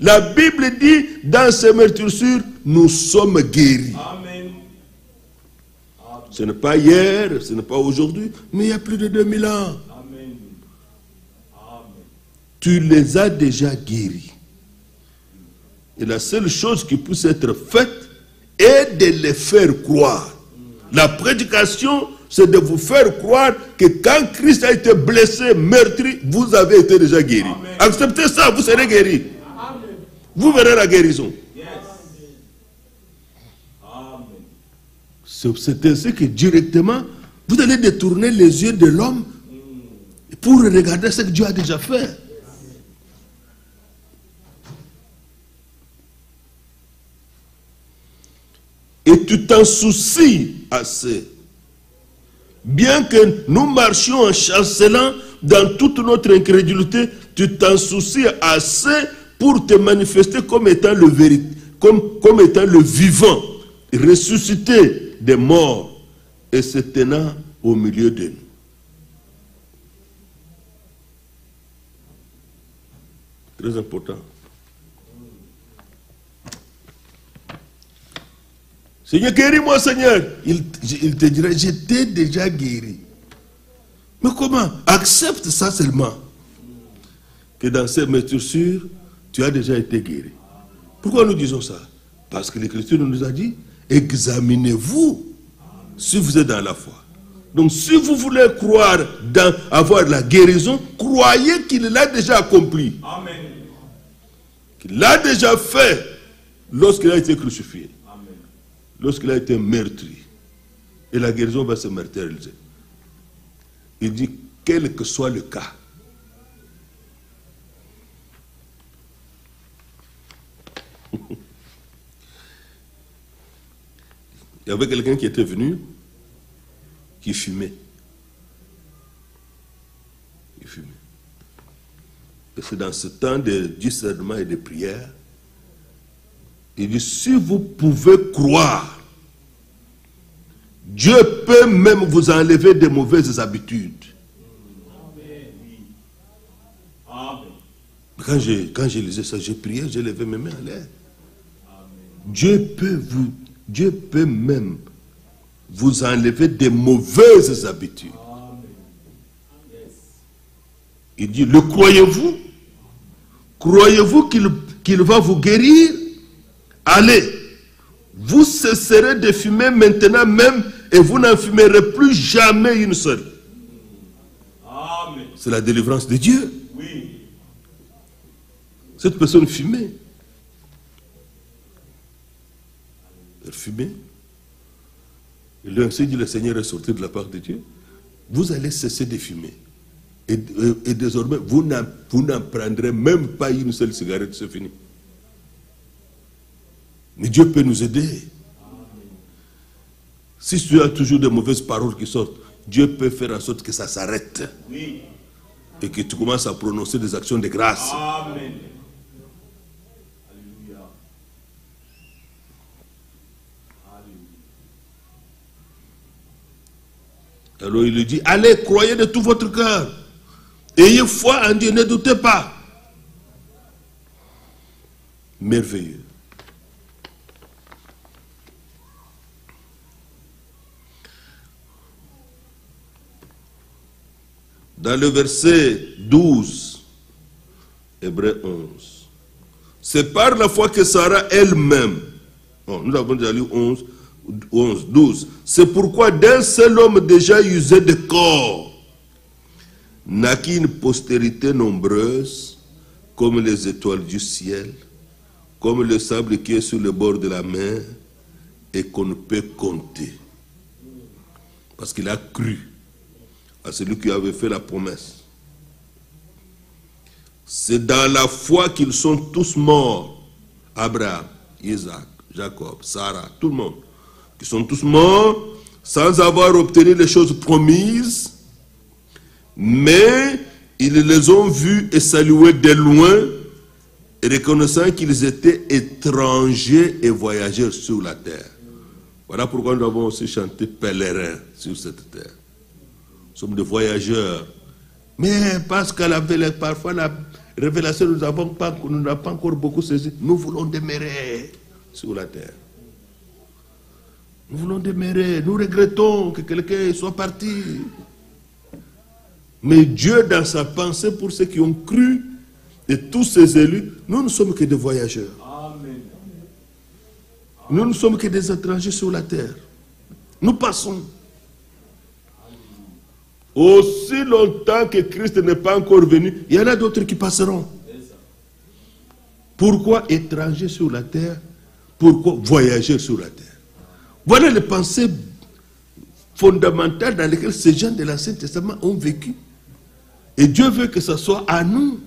La Bible dit, dans ces meurtrissures, nous sommes guéris. Amen. Ce n'est pas hier, ce n'est pas aujourd'hui, mais il y a plus de 2000 ans. Amen. Tu les as déjà guéris. Et la seule chose qui puisse être faite est de les faire croire. La prédication, c'est de vous faire croire que quand Christ a été blessé, meurtri, vous avez été déjà guéri. Amen. Acceptez ça, vous serez guéris. Amen. Vous verrez la guérison. Yes. C'est ainsi que directement, vous allez détourner les yeux de l'homme pour regarder ce que Dieu a déjà fait. Et tu t'en soucies assez. Bien que nous marchions en chancelant dans toute notre incrédulité, tu t'en soucies assez pour te manifester comme étant le comme étant le vivant, ressuscité des morts et se tenant au milieu de nous. Très important. Seigneur, guéris-moi, Seigneur. Il te dirait, je t'ai déjà guéri. Mais comment? Accepte ça seulement. Que dans ces meurtrissures, tu as déjà été guéri. Pourquoi nous disons ça? Parce que l'Écriture nous a dit, examinez-vous si vous êtes dans la foi. Donc si vous voulez croire avoir la guérison, croyez qu'il l'a déjà accompli. Amen. Qu'il l'a déjà fait lorsqu'il a été crucifié. Lorsqu'il a été meurtri, et la guérison va se matérialiser. Il dit, quel que soit le cas, il y avait quelqu'un qui était venu, qui fumait. Il fumait. Et c'est dans ce temps de discernement et de prière, il dit, si vous pouvez croire, Dieu peut même vous enlever des mauvaises habitudes. Quand je lisais ça, je priais, je levais mes mains en l'air. Dieu peut même vous enlever des mauvaises habitudes. Il dit, le croyez-vous? Croyez-vous qu'il va vous guérir? Allez, vous cesserez de fumer maintenant même et vous n'en fumerez plus jamais une seule. C'est la délivrance de Dieu. Oui. Cette personne fumait. Elle fumait. Et lui ainsi dit, le Seigneur est sorti de la part de Dieu. Vous allez cesser de fumer. Et désormais, vous n'en prendrez même pas une seule cigarette, c'est fini. Mais Dieu peut nous aider. Si tu as toujours de mauvaises paroles qui sortent, Dieu peut faire en sorte que ça s'arrête. Oui. Et que tu commences à prononcer des actions de grâce. Amen. Alors il lui dit, allez, croyez de tout votre cœur. Ayez foi en Dieu, ne doutez pas. Merveilleux. Dans le verset 12, Hébreux 11, c'est par la foi que Sarah elle-même, nous avons déjà lu 12, c'est pourquoi d'un seul homme déjà usé de corps, naquit une postérité nombreuse, comme les étoiles du ciel, comme le sable qui est sur le bord de la mer, et qu'on ne peut compter. Parce qu'il a cru à celui qui avait fait la promesse. C'est dans la foi qu'ils sont tous morts. Abraham, Isaac, Jacob, Sarah, tout le monde. Qui sont tous morts sans avoir obtenu les choses promises, mais ils les ont vus et salués de loin, reconnaissant qu'ils étaient étrangers et voyageurs sur la terre. Voilà pourquoi nous avons aussi chanté pèlerins sur cette terre. Nous sommes des voyageurs. Mais parce parfois la révélation nous n'a pas encore beaucoup saisi, nous voulons demeurer sur la terre. Nous voulons demeurer. Nous regrettons que quelqu'un soit parti. Mais Dieu, dans sa pensée pour ceux qui ont cru, et tous ces élus, nous ne sommes que des voyageurs. Amen. Nous ne sommes que des étrangers sur la terre. Nous passons. Aussi longtemps que Christ n'est pas encore venu, il y en a d'autres qui passeront. Pourquoi étrangers sur la terre? Pourquoi voyageurs sur la terre? Voilà les pensées fondamentales dans lesquelles ces gens de l'Ancien Testament ont vécu. Et Dieu veut que ce soit à nous.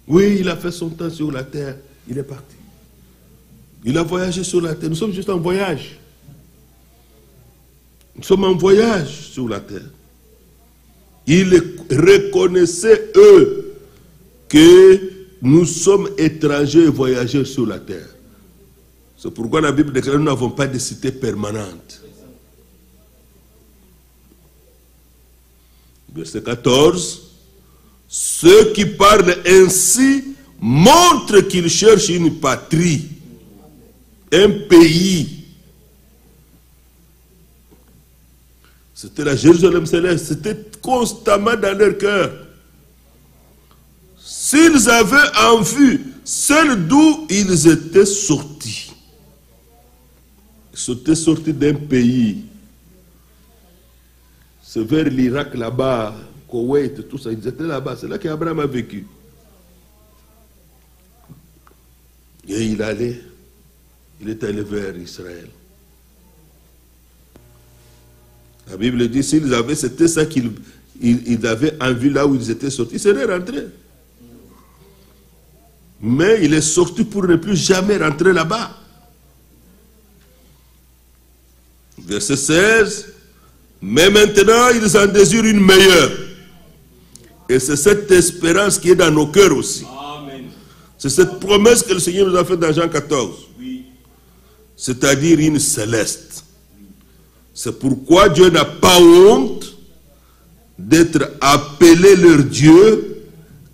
Oui, il a fait son temps sur la terre, il est parti. Il a voyagé sur la terre, nous sommes juste en voyage. Nous sommes en voyage sur la terre. Ils reconnaissaient, eux, que nous sommes étrangers et voyageurs sur la terre. C'est pourquoi la Bible déclare que nous n'avons pas de cité permanente. Verset 14. Ceux qui parlent ainsi montrent qu'ils cherchent une patrie, un pays. C'était la Jérusalem céleste, c'était constamment dans leur cœur. S'ils avaient en vue celle d'où ils étaient sortis, ils étaient sortis d'un pays, c'est vers l'Irak là-bas, Koweït, tout ça, ils étaient là-bas, c'est là qu'Abraham a vécu. Et il est allé vers Israël. La Bible dit, s'ils avaient, c'était ça qu'ils avaient en vue là où ils étaient sortis, ils seraient rentrés. Mais il est sorti pour ne plus jamais rentrer là-bas. Verset 16. Mais maintenant, ils en désirent une meilleure. Et c'est cette espérance qui est dans nos cœurs aussi. C'est cette promesse que le Seigneur nous a faite dans Jean 14. C'est-à-dire une céleste. C'est pourquoi Dieu n'a pas honte d'être appelé leur Dieu,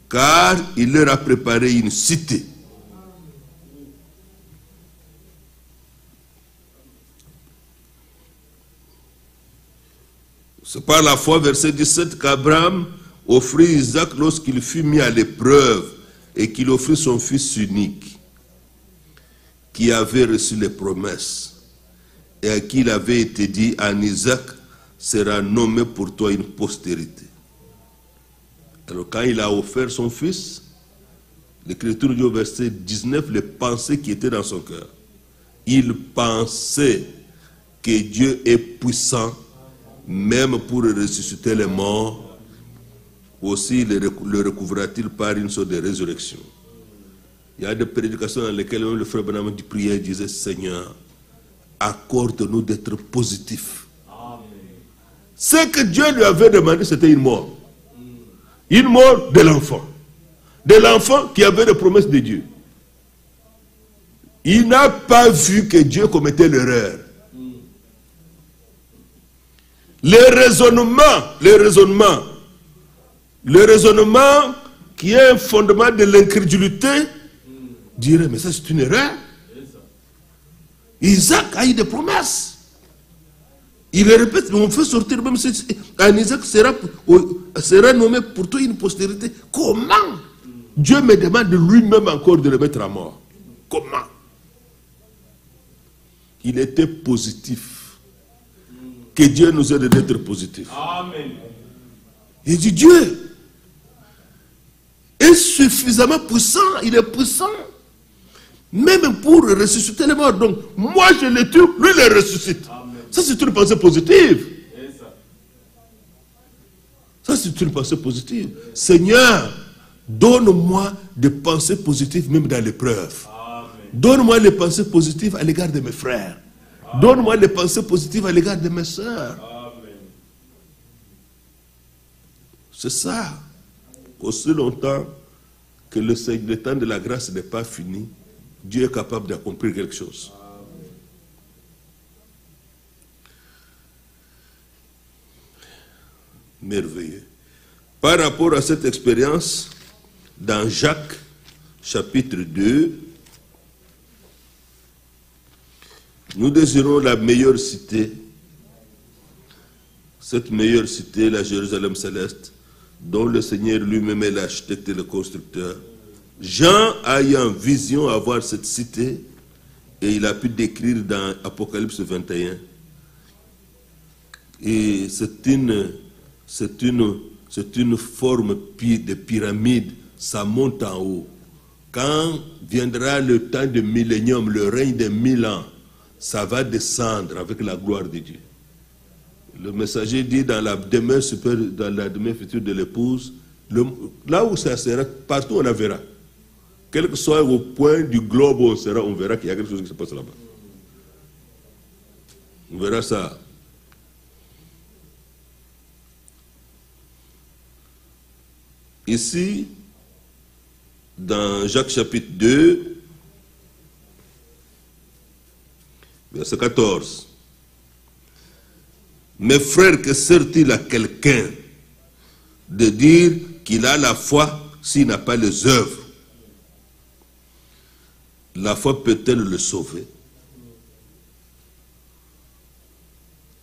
car il leur a préparé une cité. C'est par la foi, verset 17, qu'Abraham offrit Isaac lorsqu'il fut mis à l'épreuve et qu'il offrit son fils unique, qui avait reçu les promesses, et à qui il avait été dit, en Isaac sera nommé pour toi une postérité. Alors quand il a offert son fils, l'Écriture dit au verset 19 les pensées qui étaient dans son cœur. Il pensait que Dieu est puissant, même pour ressusciter les morts, aussi le recouvrira-t-il par une sorte de résurrection. Il y a des prédications dans lesquelles même le frère Branham du prière disait, Seigneur, accorde-nous d'être positifs. Ce que Dieu lui avait demandé, c'était une mort. Une mort de l'enfant. De l'enfant qui avait les promesses de Dieu. Il n'a pas vu que Dieu commettait l'erreur. le raisonnement qui est un fondement de l'incrédulité, dirait, mais ça c'est une erreur. Isaac a eu des promesses. Il les répète, mais on fait sortir même un Isaac sera nommé pour toi une postérité. Comment Dieu me demande lui-même encore de le mettre à mort? Comment? Il était positif. Que Dieu nous aide d'être positifs. Amen. Il dit Dieu est suffisamment puissant, il est puissant, même pour ressusciter les morts. Donc, moi je le tue, lui le ressuscite. Amen. Ça c'est une pensée positive. Ça c'est une pensée positive. Seigneur, donne-moi des pensées positives même dans l'épreuve. Donne-moi les pensées positives à l'égard de mes frères. Donne-moi les pensées positives à l'égard de mes soeurs. C'est ça. Aussi longtemps que le temps de la grâce n'est pas fini, Dieu est capable d'accomplir quelque chose. Merveilleux. Par rapport à cette expérience, dans Jacques, chapitre 2, nous désirons la meilleure cité, cette meilleure cité, la Jérusalem céleste, dont le Seigneur lui-même est l'architecte et le constructeur. Jean a eu en vision à voir cette cité et il a pu décrire dans Apocalypse 21. Et c'est une forme de pyramide, ça monte en haut. Quand viendra le temps de millénium, le règne de 1000 ans, ça va descendre avec la gloire de Dieu. Le messager dit dans la demeure future de l'épouse, là où ça sera, partout on la verra. Quel que soit au point du globe où on sera, on verra qu'il y a quelque chose qui se passe là-bas. On verra ça. Ici, dans Jacques chapitre 2, verset 14. Mes frères, que sert-il à quelqu'un de dire qu'il a la foi s'il n'a pas les œuvres? La foi peut-elle le sauver?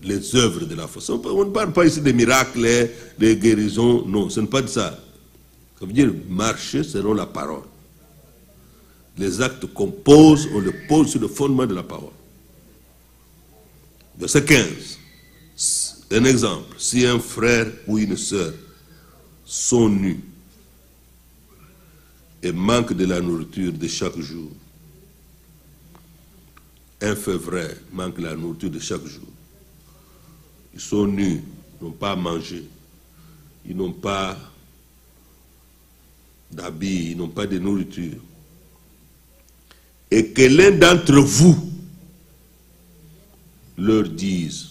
Les œuvres de la foi. On ne parle pas ici des miracles, des guérisons. Non, ce n'est pas de ça. Ça veut dire marcher selon la parole. Les actes qu'on pose, on les pose sur le fondement de la parole. Verset 15. Un exemple. Si un frère ou une sœur sont nus et manquent de la nourriture de chaque jour, un frère vrai manque de la nourriture de chaque jour. Ils sont nus, ils n'ont pas à manger, ils n'ont pas d'habits, ils n'ont pas de nourriture. Et que l'un d'entre vous leur dise,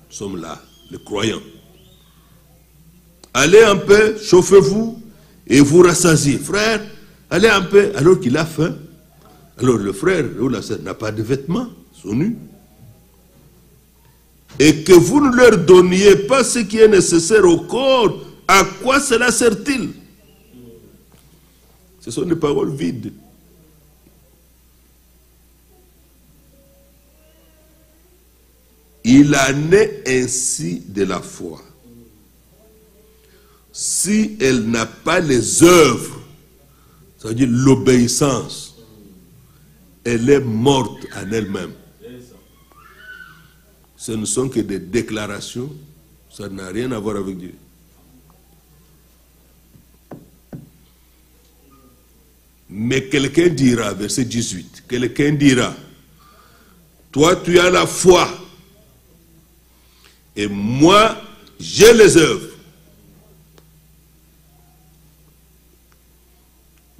nous sommes là, les croyants, allez un peu, chauffez-vous et vous rassasiez. Frère, allez un peu, alors qu'il a faim. Alors le frère ou la sœur n'a pas de vêtements, sont nus. Et que vous ne leur donniez pas ce qui est nécessaire au corps, à quoi cela sert-il? Ce sont des paroles vides. Il en est ainsi de la foi. Si elle n'a pas les œuvres, ça veut dire l'obéissance, elle est morte en elle-même. Ce ne sont que des déclarations, ça n'a rien à voir avec Dieu. Mais quelqu'un dira, verset 18, quelqu'un dira, toi tu as la foi, et moi j'ai les œuvres.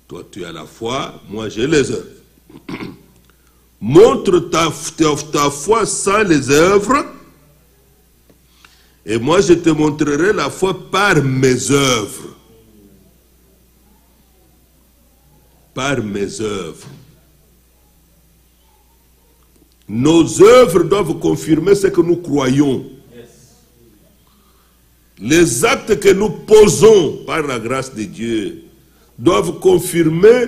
Toi tu as la foi, moi j'ai les œuvres. Montre ta foi sans les œuvres, et moi je te montrerai la foi par mes œuvres. Par mes œuvres. Nos œuvres doivent confirmer ce que nous croyons. Les actes que nous posons par la grâce de Dieu doivent confirmer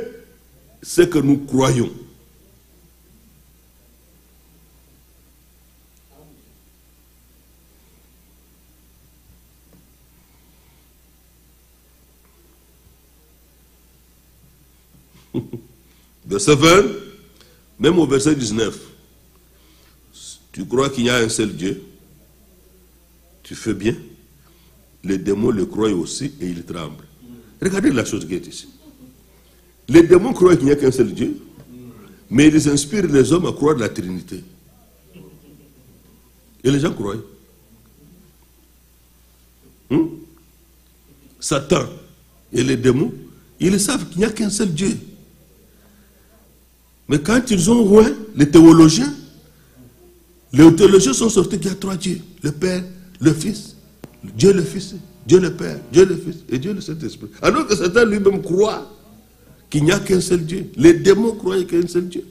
ce que nous croyons. Verset 20, même au verset 19. Tu crois qu'il y a un seul Dieu? Tu fais bien. Les démons le croient aussi et ils tremblent. Regardez la chose qui est ici. Les démons croient qu'il n'y a qu'un seul Dieu, mais ils inspirent les hommes à croire la Trinité. Et les gens croient. Satan et les démons, ils savent qu'il n'y a qu'un seul Dieu. Mais quand ils ont loin, les théologiens sont sortis qu'il y a trois dieux. Le Père, le Fils, Dieu le Fils, Dieu le Père, Dieu le Fils et Dieu le Saint-Esprit. Alors que Satan lui-même croit qu'il n'y a qu'un seul Dieu. Les démons croient qu'il y a qu'un seul Dieu.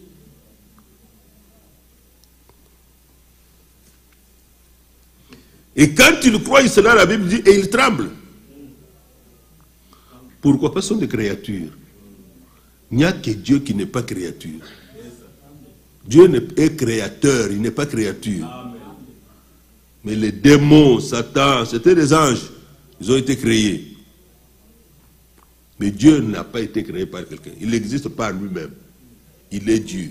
Et quand ils croient cela, la Bible dit, et ils tremblent. Pourquoi? Parce que ce sont des créatures. Il n'y a que Dieu qui n'est pas créature. Dieu est créateur, il n'est pas créature. Mais les démons, Satan, c'était des anges. Ils ont été créés. Mais Dieu n'a pas été créé par quelqu'un. Il existe par lui-même. Il est Dieu.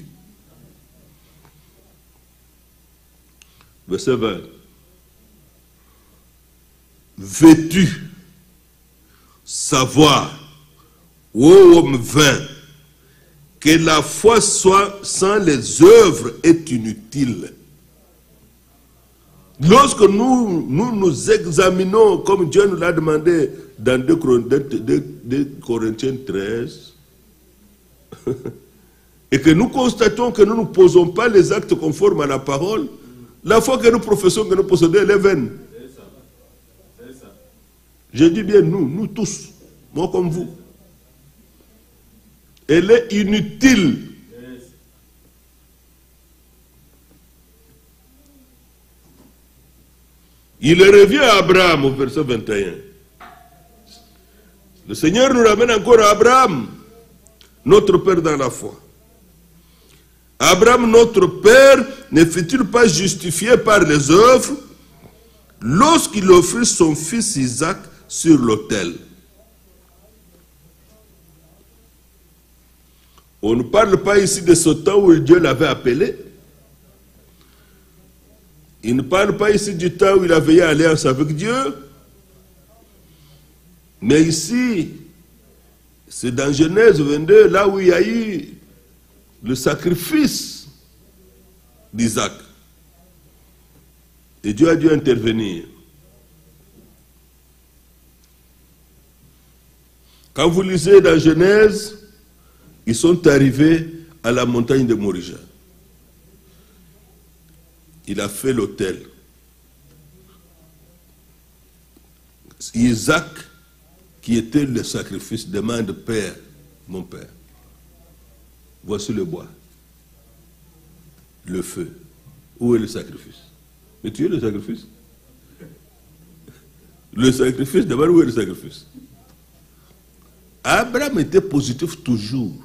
Verset 20. Veux-tu savoir, ô homme vain, que la foi soit sans les œuvres est inutile. Lorsque nous examinons, comme Dieu nous l'a demandé dans 2 Corinthiens 13, et que nous constatons que nous ne posons pas les actes conformes à la parole, la foi que nous professons, que nous possédons, elle est vaine. Je dis bien nous tous, moi comme vous. Elle est inutile. Il revient à Abraham au verset 21. Le Seigneur nous ramène encore à Abraham, notre père dans la foi. Abraham, notre père, ne fut-il pas justifié par les œuvres lorsqu'il offrit son fils Isaac sur l'autel? On ne parle pas ici de ce temps où Dieu l'avait appelé. Il ne parle pas ici du temps où il avait eu alliance avec Dieu. Mais ici, c'est dans Genèse 22, là où il y a eu le sacrifice d'Isaac. Et Dieu a dû intervenir. Quand vous lisez dans Genèse, ils sont arrivés à la montagne de Morija. Il a fait l'autel. Isaac, qui était le sacrifice, demande: Père, mon père, voici le bois, le feu. Où est le sacrifice? Mais tu es le sacrifice. Le sacrifice, d'abord, où est le sacrifice? Abraham était positif toujours.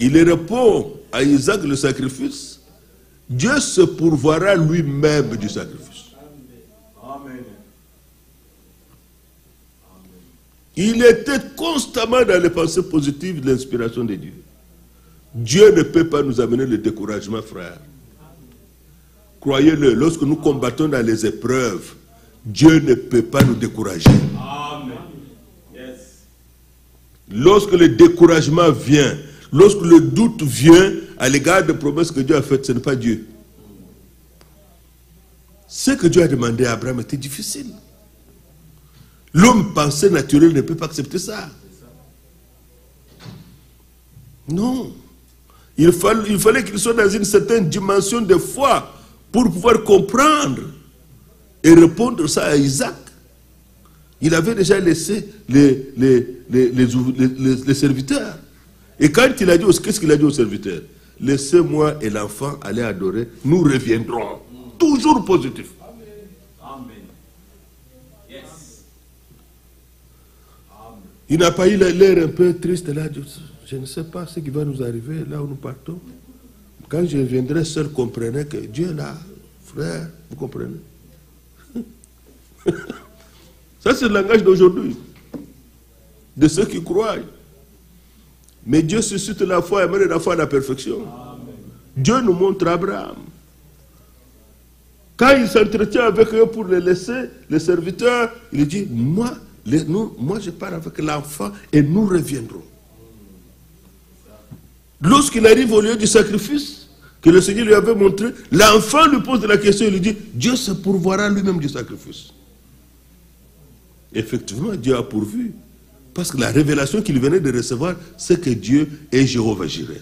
Il répond à Isaac le sacrifice. Dieu se pourvoira lui-même du sacrifice. Amen. Il était constamment dans les pensées positives de l'inspiration de Dieu. Dieu ne peut pas nous amener le découragement, frère. Croyez-le, lorsque nous combattons dans les épreuves, Dieu ne peut pas nous décourager. Amen. Yes. Lorsque le découragement vient, lorsque le doute vient à l'égard des promesses que Dieu a faites, ce n'est pas Dieu. Ce que Dieu a demandé à Abraham était difficile. L'homme pensé naturel ne peut pas accepter ça. Non. Il fallait qu'il soit dans une certaine dimension de foi pour pouvoir comprendre et répondre ça à Isaac. Il avait déjà laissé les serviteurs. Et quand il a dit, qu'est-ce qu'il a dit aux serviteurs? Laissez-moi et l'enfant aller adorer, nous reviendrons. Toujours positif. Amen. Il n'a pas eu l'air un peu triste là. Je ne sais pas ce qui va nous arriver là où nous partons. Quand je viendrai seul, comprenez que Dieu est là, frère, vous comprenez? Ça, c'est le langage d'aujourd'hui, de ceux qui croient. Mais Dieu suscite la foi et mène la foi à la perfection. Amen. Dieu nous montre Abraham. Quand il s'entretient avec eux pour les laisser, les serviteurs, il dit, moi je pars avec l'enfant et nous reviendrons. Lorsqu'il arrive au lieu du sacrifice que le Seigneur lui avait montré, l'enfant lui pose la question, il lui dit, Dieu se pourvoira lui-même du sacrifice. Effectivement, Dieu a pourvu. Parce que la révélation qu'il venait de recevoir, c'est que Dieu est Jéhovah Jireh.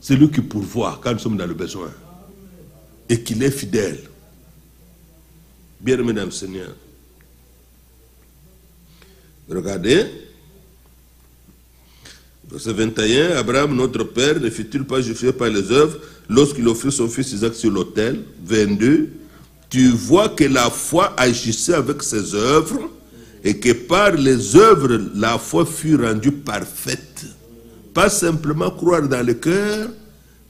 C'est lui qui pourvoit quand nous sommes dans le besoin. Et qu'il est fidèle. Bien-aimés dans le Seigneur. Regardez. Verset 21, Abraham, notre père, ne fut-il pas justifié par les œuvres lorsqu'il offrit son fils Isaac sur l'autel? 22, tu vois que la foi agissait avec ses œuvres et que par les œuvres, la foi fut rendue parfaite. Pas simplement croire dans le cœur,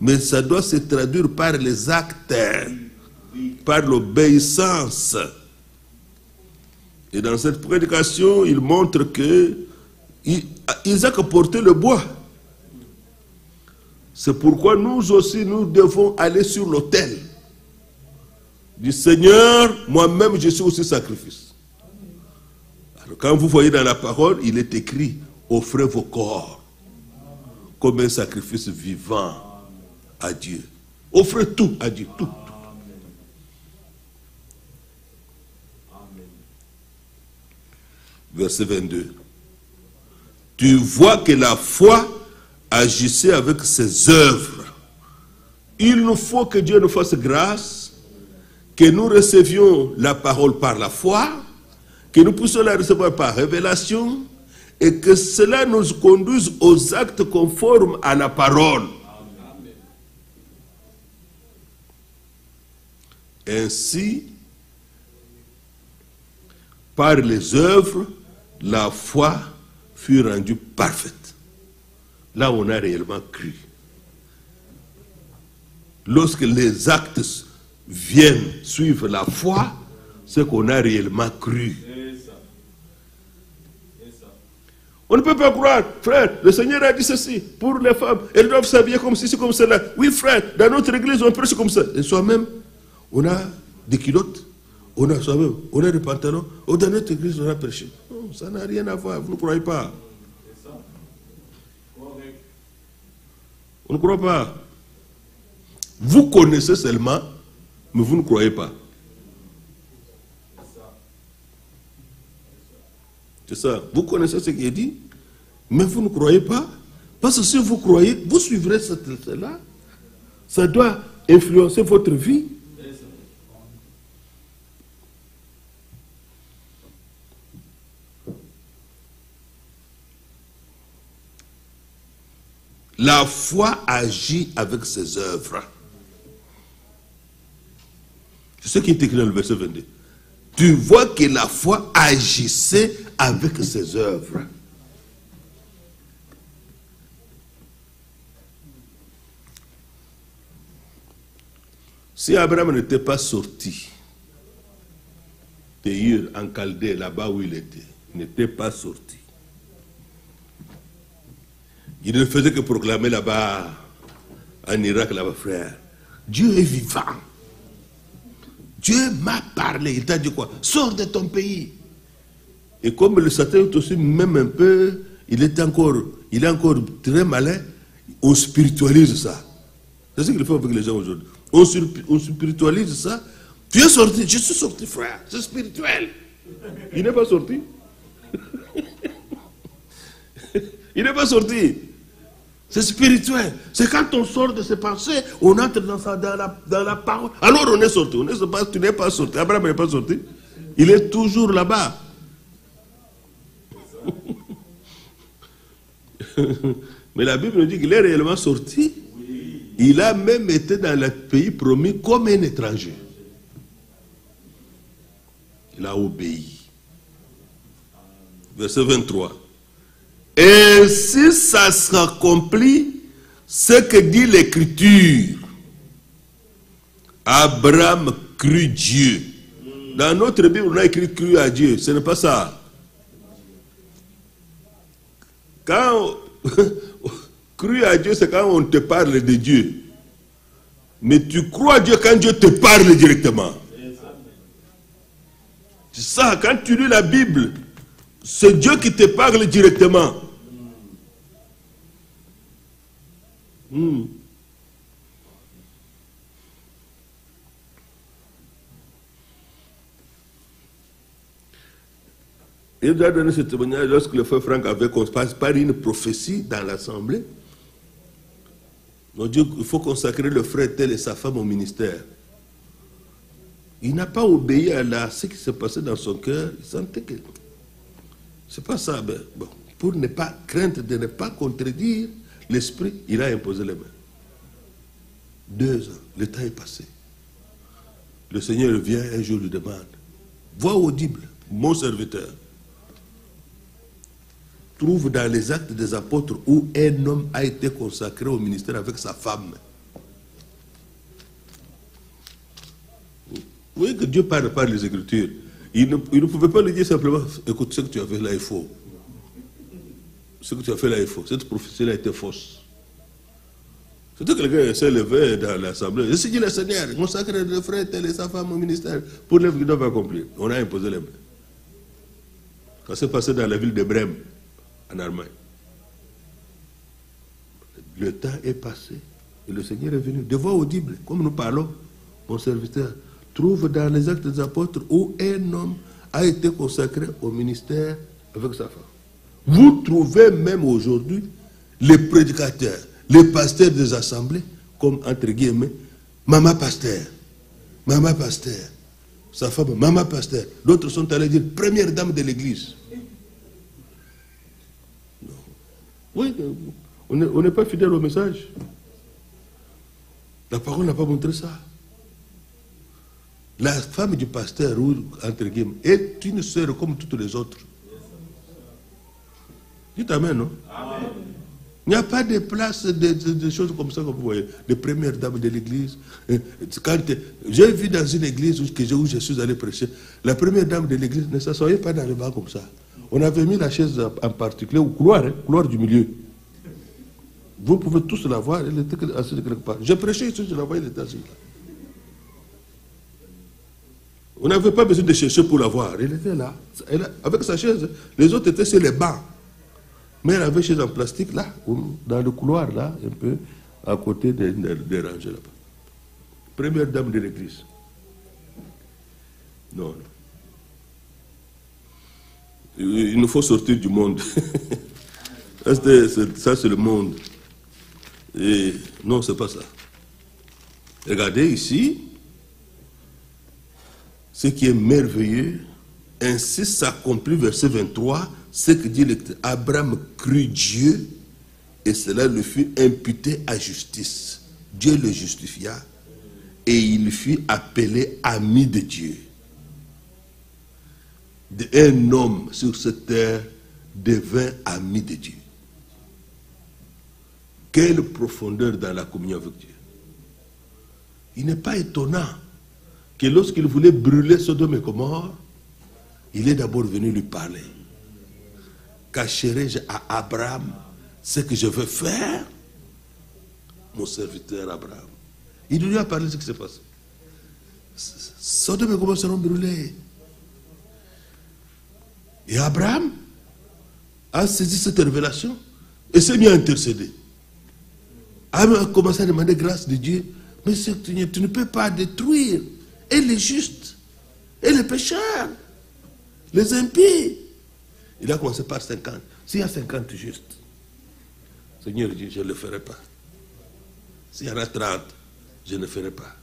mais ça doit se traduire par les actes, par l'obéissance. Et dans cette prédication, il montre que Isaac a porté le bois. C'est pourquoi nous aussi, nous devons aller sur l'autel. Du Seigneur, moi-même, je suis aussi sacrifice. Alors, quand vous voyez dans la parole, il est écrit, offrez vos corps comme un sacrifice vivant à Dieu. Offrez tout à Dieu, tout. Verset 22. Tu vois que la foi agissait avec ses œuvres. Il nous faut que Dieu nous fasse grâce, que nous recevions la parole par la foi, que nous puissions la recevoir par révélation, et que cela nous conduise aux actes conformes à la parole. Ainsi, par les œuvres, la foi fut rendue parfaite. Là où on a réellement cru. Lorsque les actes viennent suivre la foi, c'est qu'on a réellement cru. On ne peut pas croire, frère, le Seigneur a dit ceci, pour les femmes, elles doivent s'habiller comme ceci, comme cela. Oui, frère, dans notre église, on prêche comme ça. Et soi-même, on a des culottes, on a soi-même, on a des pantalons, ou dans notre église, on a prêché. Non, ça n'a rien à voir, vous ne croyez pas. On ne croit pas. Vous connaissez seulement, mais vous ne croyez pas. C'est ça. Vous connaissez ce qui est dit, mais vous ne croyez pas. Parce que si vous croyez, vous suivrez cela. Ça doit influencer votre vie. La foi agit avec ses œuvres. C'est ce qui est écrit dans le verset 22. Tu vois que la foi agissait avec ses œuvres. Si Abraham n'était pas sorti de Ur en Chaldée, là-bas où il était, il n'était pas sorti. Il ne faisait que proclamer là-bas, en Irak, là-bas, frère. Dieu est vivant. Dieu m'a parlé. Il t'a dit quoi? Sors de ton pays. Et comme le Satan est aussi même un peu, il est encore très malin, on spiritualise ça. C'est ce qu'il fait avec les gens aujourd'hui. On spiritualise ça. Tu es sorti, je suis sorti, frère. C'est spirituel. Il n'est pas sorti. Il n'est pas sorti. C'est spirituel. C'est quand on sort de ses pensées, on entre dans la parole. Alors on est sorti. Tu n'es pas sorti. Abraham n'est pas sorti. Il est toujours là-bas. Mais la Bible nous dit qu'il est réellement sorti. Il a même été dans le pays promis comme un étranger. Il a obéi. Verset 23. Ainsi ça s'accomplit ce que dit l'Écriture. Abraham crut Dieu. Dans notre Bible, on a écrit cru à Dieu. Ce n'est pas ça. Quand cru à Dieu, c'est quand on te parle de Dieu. Mais tu crois à Dieu quand Dieu te parle directement. C'est ça, quand tu lis la Bible, c'est Dieu qui te parle directement. Il a donné ce témoignage lorsque le frère Franck avait consacré par une prophétie dans l'assemblée. Il faut consacrer le frère tel et sa femme au ministère. Il n'a pas obéi à ce qui s'est passé dans son cœur. Il sentait que c'est pas ça. Ben, bon, pour ne pas craindre de ne pas contredire l'esprit, il a imposé les mains. 2 ans, le temps est passé. Le Seigneur vient un jour lui demande, voix audible, mon serviteur, trouve dans les Actes des Apôtres où un homme a été consacré au ministère avec sa femme. Vous voyez que Dieu parle par les Écritures. Il ne pouvait pas lui dire simplement, écoute, ce que tu as fait là est faux. Ce que tu as fait là est faux. Cette prophétie-là était fausse. Surtout que quelqu'un s'est levé dans l'assemblée. Je suis dit le Seigneur, consacre le frère tel et sa femme au ministère pour l'œuvre qu'ils doivent accomplir. On a imposé les mains. Ça s'est passé dans la ville de Brême, en Allemagne. Le temps est passé et le Seigneur est venu. De voix audible, comme nous parlons, mon serviteur trouve dans les Actes des Apôtres où un homme a été consacré au ministère avec sa femme. Vous trouvez même aujourd'hui les prédicateurs, les pasteurs des assemblées, comme entre guillemets, maman pasteur, sa femme, maman pasteur. D'autres sont allés dire première dame de l'église. Oui, on n'est pas fidèle au message. La parole n'a pas montré ça. La femme du pasteur, entre guillemets, est une sœur comme toutes les autres. Dites amen, non? Amen. Il n'y a pas de place de choses comme ça, comme vous voyez, de première dame de l'église. J'ai vu dans une église où je suis allé prêcher, la première dame de l'église ne s'assoyait pas dans le banc comme ça. On avait mis la chaise en particulier au couloir, couloir du milieu. Vous pouvez tous la voir, elle était assise quelque part. J'ai prêché ici, je la voyais, elle était assise là. On n'avait pas besoin de chercher pour la voir. Elle était là. Avec sa chaise, les autres étaient sur les bancs. Mais elle avait une chaise en plastique là, dans le couloir là, un peu à côté des rangées là-bas. Première dame de l'église. Non. Il nous faut sortir du monde. Ça, c'est le monde. Et non, c'est pas ça. Regardez ici, ce qui est merveilleux, ainsi s'accomplit, verset 23, ce que dit l'Écriture. Abraham crut Dieu et cela lui fut imputé à justice. Dieu le justifia et il fut appelé ami de Dieu. Un homme sur cette terre devint ami de Dieu. Quelle profondeur dans la communion avec Dieu. Il n'est pas étonnant que lorsqu'il voulait brûler Sodome et Gomorrhe, il est d'abord venu lui parler. Cacherai-je à Abraham ce que je veux faire? Mon serviteur Abraham. Il lui a parlé de ce qui s'est passé. Sodome et Gomorrhe seront brûlés. Et Abraham a saisi cette révélation et s'est mis à intercéder. Abraham a commencé à demander grâce de Dieu. Mais Seigneur, tu ne peux pas détruire et les justes, et les pécheurs, les impies. Il a commencé par 50. S'il y a 50 justes, Seigneur dit, je ne le ferai pas. S'il y en a 30, je ne le ferai pas.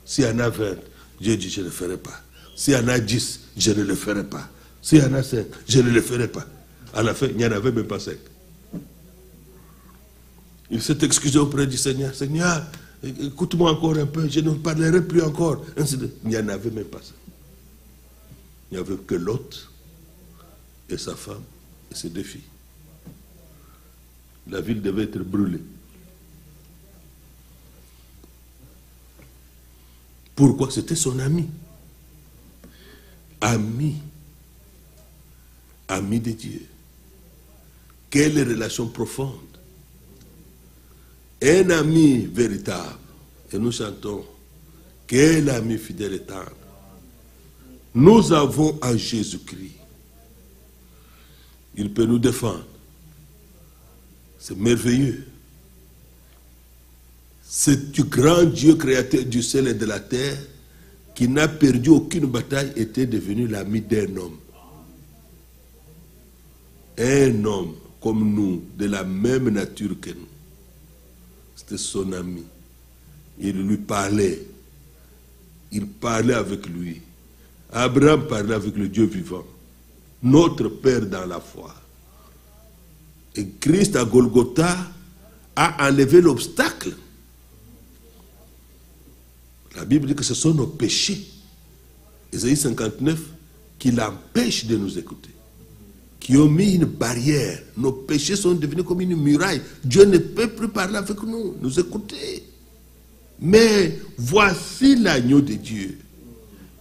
S'il y en a 20, Dieu dit, je ne le ferai pas. S'il y en a 10, je ne le ferai pas. S'il y en a 5, je ne le ferai pas. À la fin, il n'y en avait même pas 5. Il s'est excusé auprès du Seigneur. Seigneur, écoute-moi encore un peu, je ne parlerai plus encore. Il n'y en avait même pas ça. Il n'y avait que Lot et sa femme et ses 2 filles. la ville devait être brûlée. Pourquoi? C'était son ami. Ami de Dieu. Quelle relation profonde. Un ami véritable. Et nous chantons, quel ami fidèle et tendre. Nous avons en Jésus-Christ. Il peut nous défendre. C'est merveilleux. C'est du grand Dieu créateur du ciel et de la terre qui n'a perdu aucune bataille, était devenu l'ami d'un homme. Un homme comme nous, de la même nature que nous. C'était son ami. Il lui parlait. Il parlait avec lui. Abraham parlait avec le Dieu vivant, notre Père dans la foi. Et Christ à Golgotha a enlevé l'obstacle. La Bible dit que ce sont nos péchés, Ésaïe 59, qui l'empêchent de nous écouter, qui ont mis une barrière. Nos péchés sont devenus comme une muraille. Dieu ne peut plus parler avec nous, nous écouter. Mais voici l'agneau de Dieu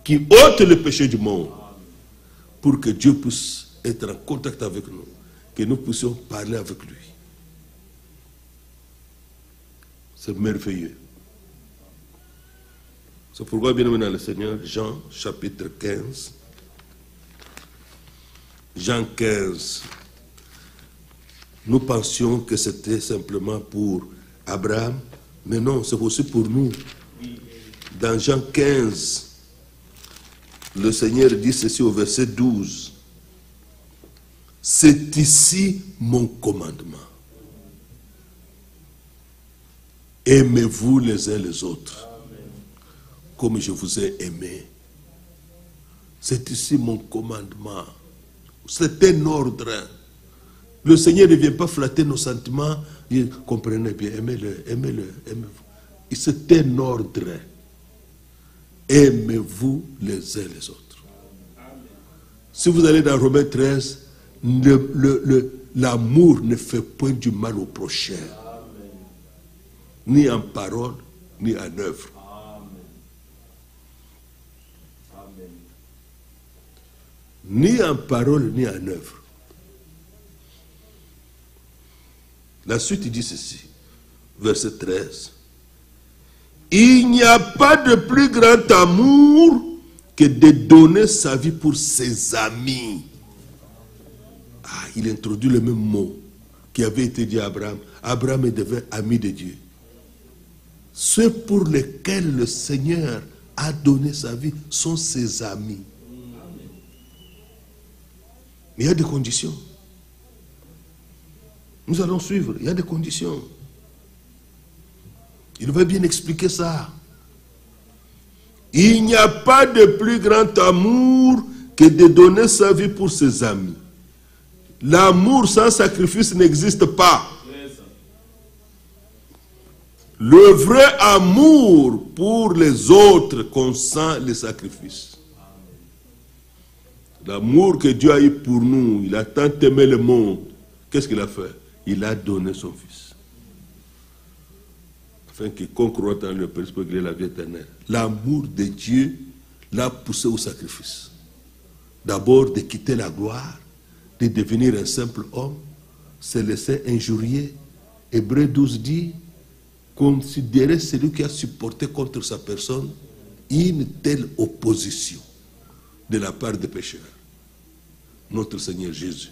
qui ôte le péché du monde pour que Dieu puisse être en contact avec nous, que nous puissions parler avec lui. C'est merveilleux. C'est pourquoi, bien aimé dans le Seigneur, Jean chapitre 15. Jean 15. Nous pensions que c'était simplement pour Abraham, mais non, c'est aussi pour nous. Dans Jean 15, le Seigneur dit ceci au verset 12. C'est ici mon commandement. Aimez-vous les uns les autres, comme je vous ai aimé. C'est ici mon commandement. C'est un ordre. Le Seigneur ne vient pas flatter nos sentiments. Il comprenez bien, aimez-le, aimez-le, aimez-vous. C'est un ordre. Aimez-vous les uns les autres. Si vous allez dans Romains 13, l'amour ne fait point du mal au prochain. Ni en parole, ni en œuvre. Ni en parole, ni en œuvre. La suite dit ceci, verset 13. Il n'y a pas de plus grand amour que de donner sa vie pour ses amis. Ah, il introduit le même mot qui avait été dit à Abraham. Abraham est devenu ami de Dieu. Ceux pour lesquels le Seigneur a donné sa vie sont ses amis. Mais il y a des conditions. Nous allons suivre, il y a des conditions. Il va bien expliquer ça. Il n'y a pas de plus grand amour que de donner sa vie pour ses amis. L'amour sans sacrifice n'existe pas. Le vrai amour pour les autres consent les sacrifices. L'amour que Dieu a eu pour nous, il a tant aimé le monde. Qu'est-ce qu'il a fait? Il a donné son Fils. Afin que quiconque croit en le Père puisse gagner la vie éternelle. L'amour de Dieu l'a poussé au sacrifice. D'abord de quitter la gloire, de devenir un simple homme, se laisser injurier. Hébreux 12 dit, considérez celui qui a supporté contre sa personne une telle opposition de la part des pécheurs. Notre Seigneur Jésus.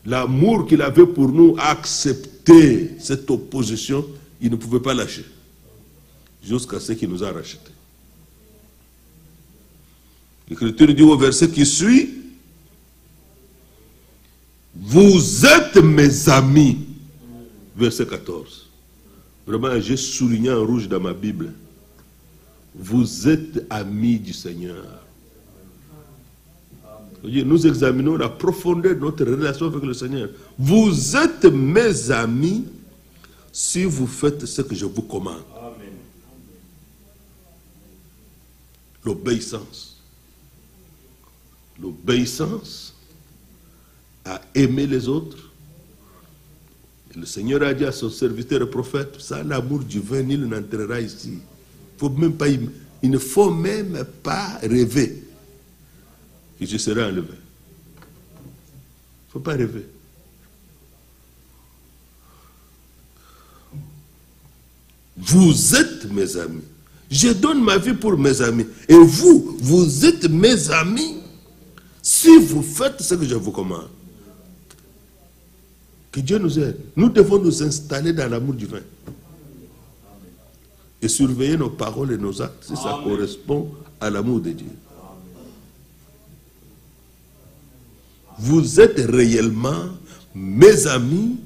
L'amour qu'il avait pour nous a accepté cette opposition, il ne pouvait pas lâcher. Jusqu'à ce qu'il nous a rachetés. L'Écriture dit au verset qui suit, vous êtes mes amis. Verset 14. Vraiment, j'ai souligné en rouge dans ma Bible. Vous êtes amis du Seigneur. Nous examinons la profondeur de notre relation avec le Seigneur. Vous êtes mes amis si vous faites ce que je vous commande. Amen. L'obéissance. L'obéissance à aimer les autres, Le Seigneur a dit à son serviteur et prophète, ça, l'amour du vin, nul n'entrera ici. Il ne faut même pas rêver que je serai enlevé. Il ne faut pas rêver. Vous êtes mes amis. Je donne ma vie pour mes amis. Et vous, vous êtes mes amis si vous faites ce que je vous commande. Que Dieu nous aide. Nous devons nous installer dans l'amour du vin. Et surveiller nos paroles et nos actes si ça correspond à l'amour de Dieu. Vous êtes réellement mes amis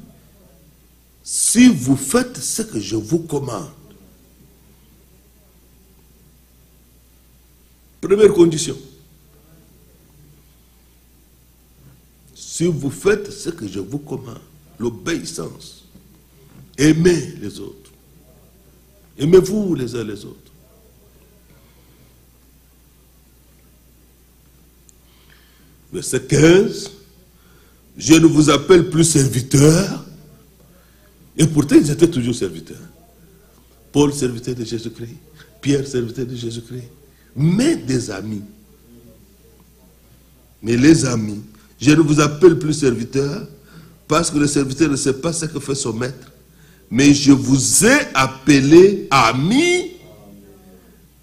si vous faites ce que je vous commande. Première condition. Si vous faites ce que je vous commande, l'obéissance, aimez les autres. Aimez-vous les uns les autres. Verset 15. Je ne vous appelle plus serviteurs. Et pourtant, ils étaient toujours serviteurs. Paul, serviteur de Jésus-Christ. Pierre, serviteur de Jésus-Christ. Mais des amis. Mais les amis, je ne vous appelle plus serviteurs, parce que le serviteur ne sait pas ce que fait son maître. Mais je vous ai appelé amis,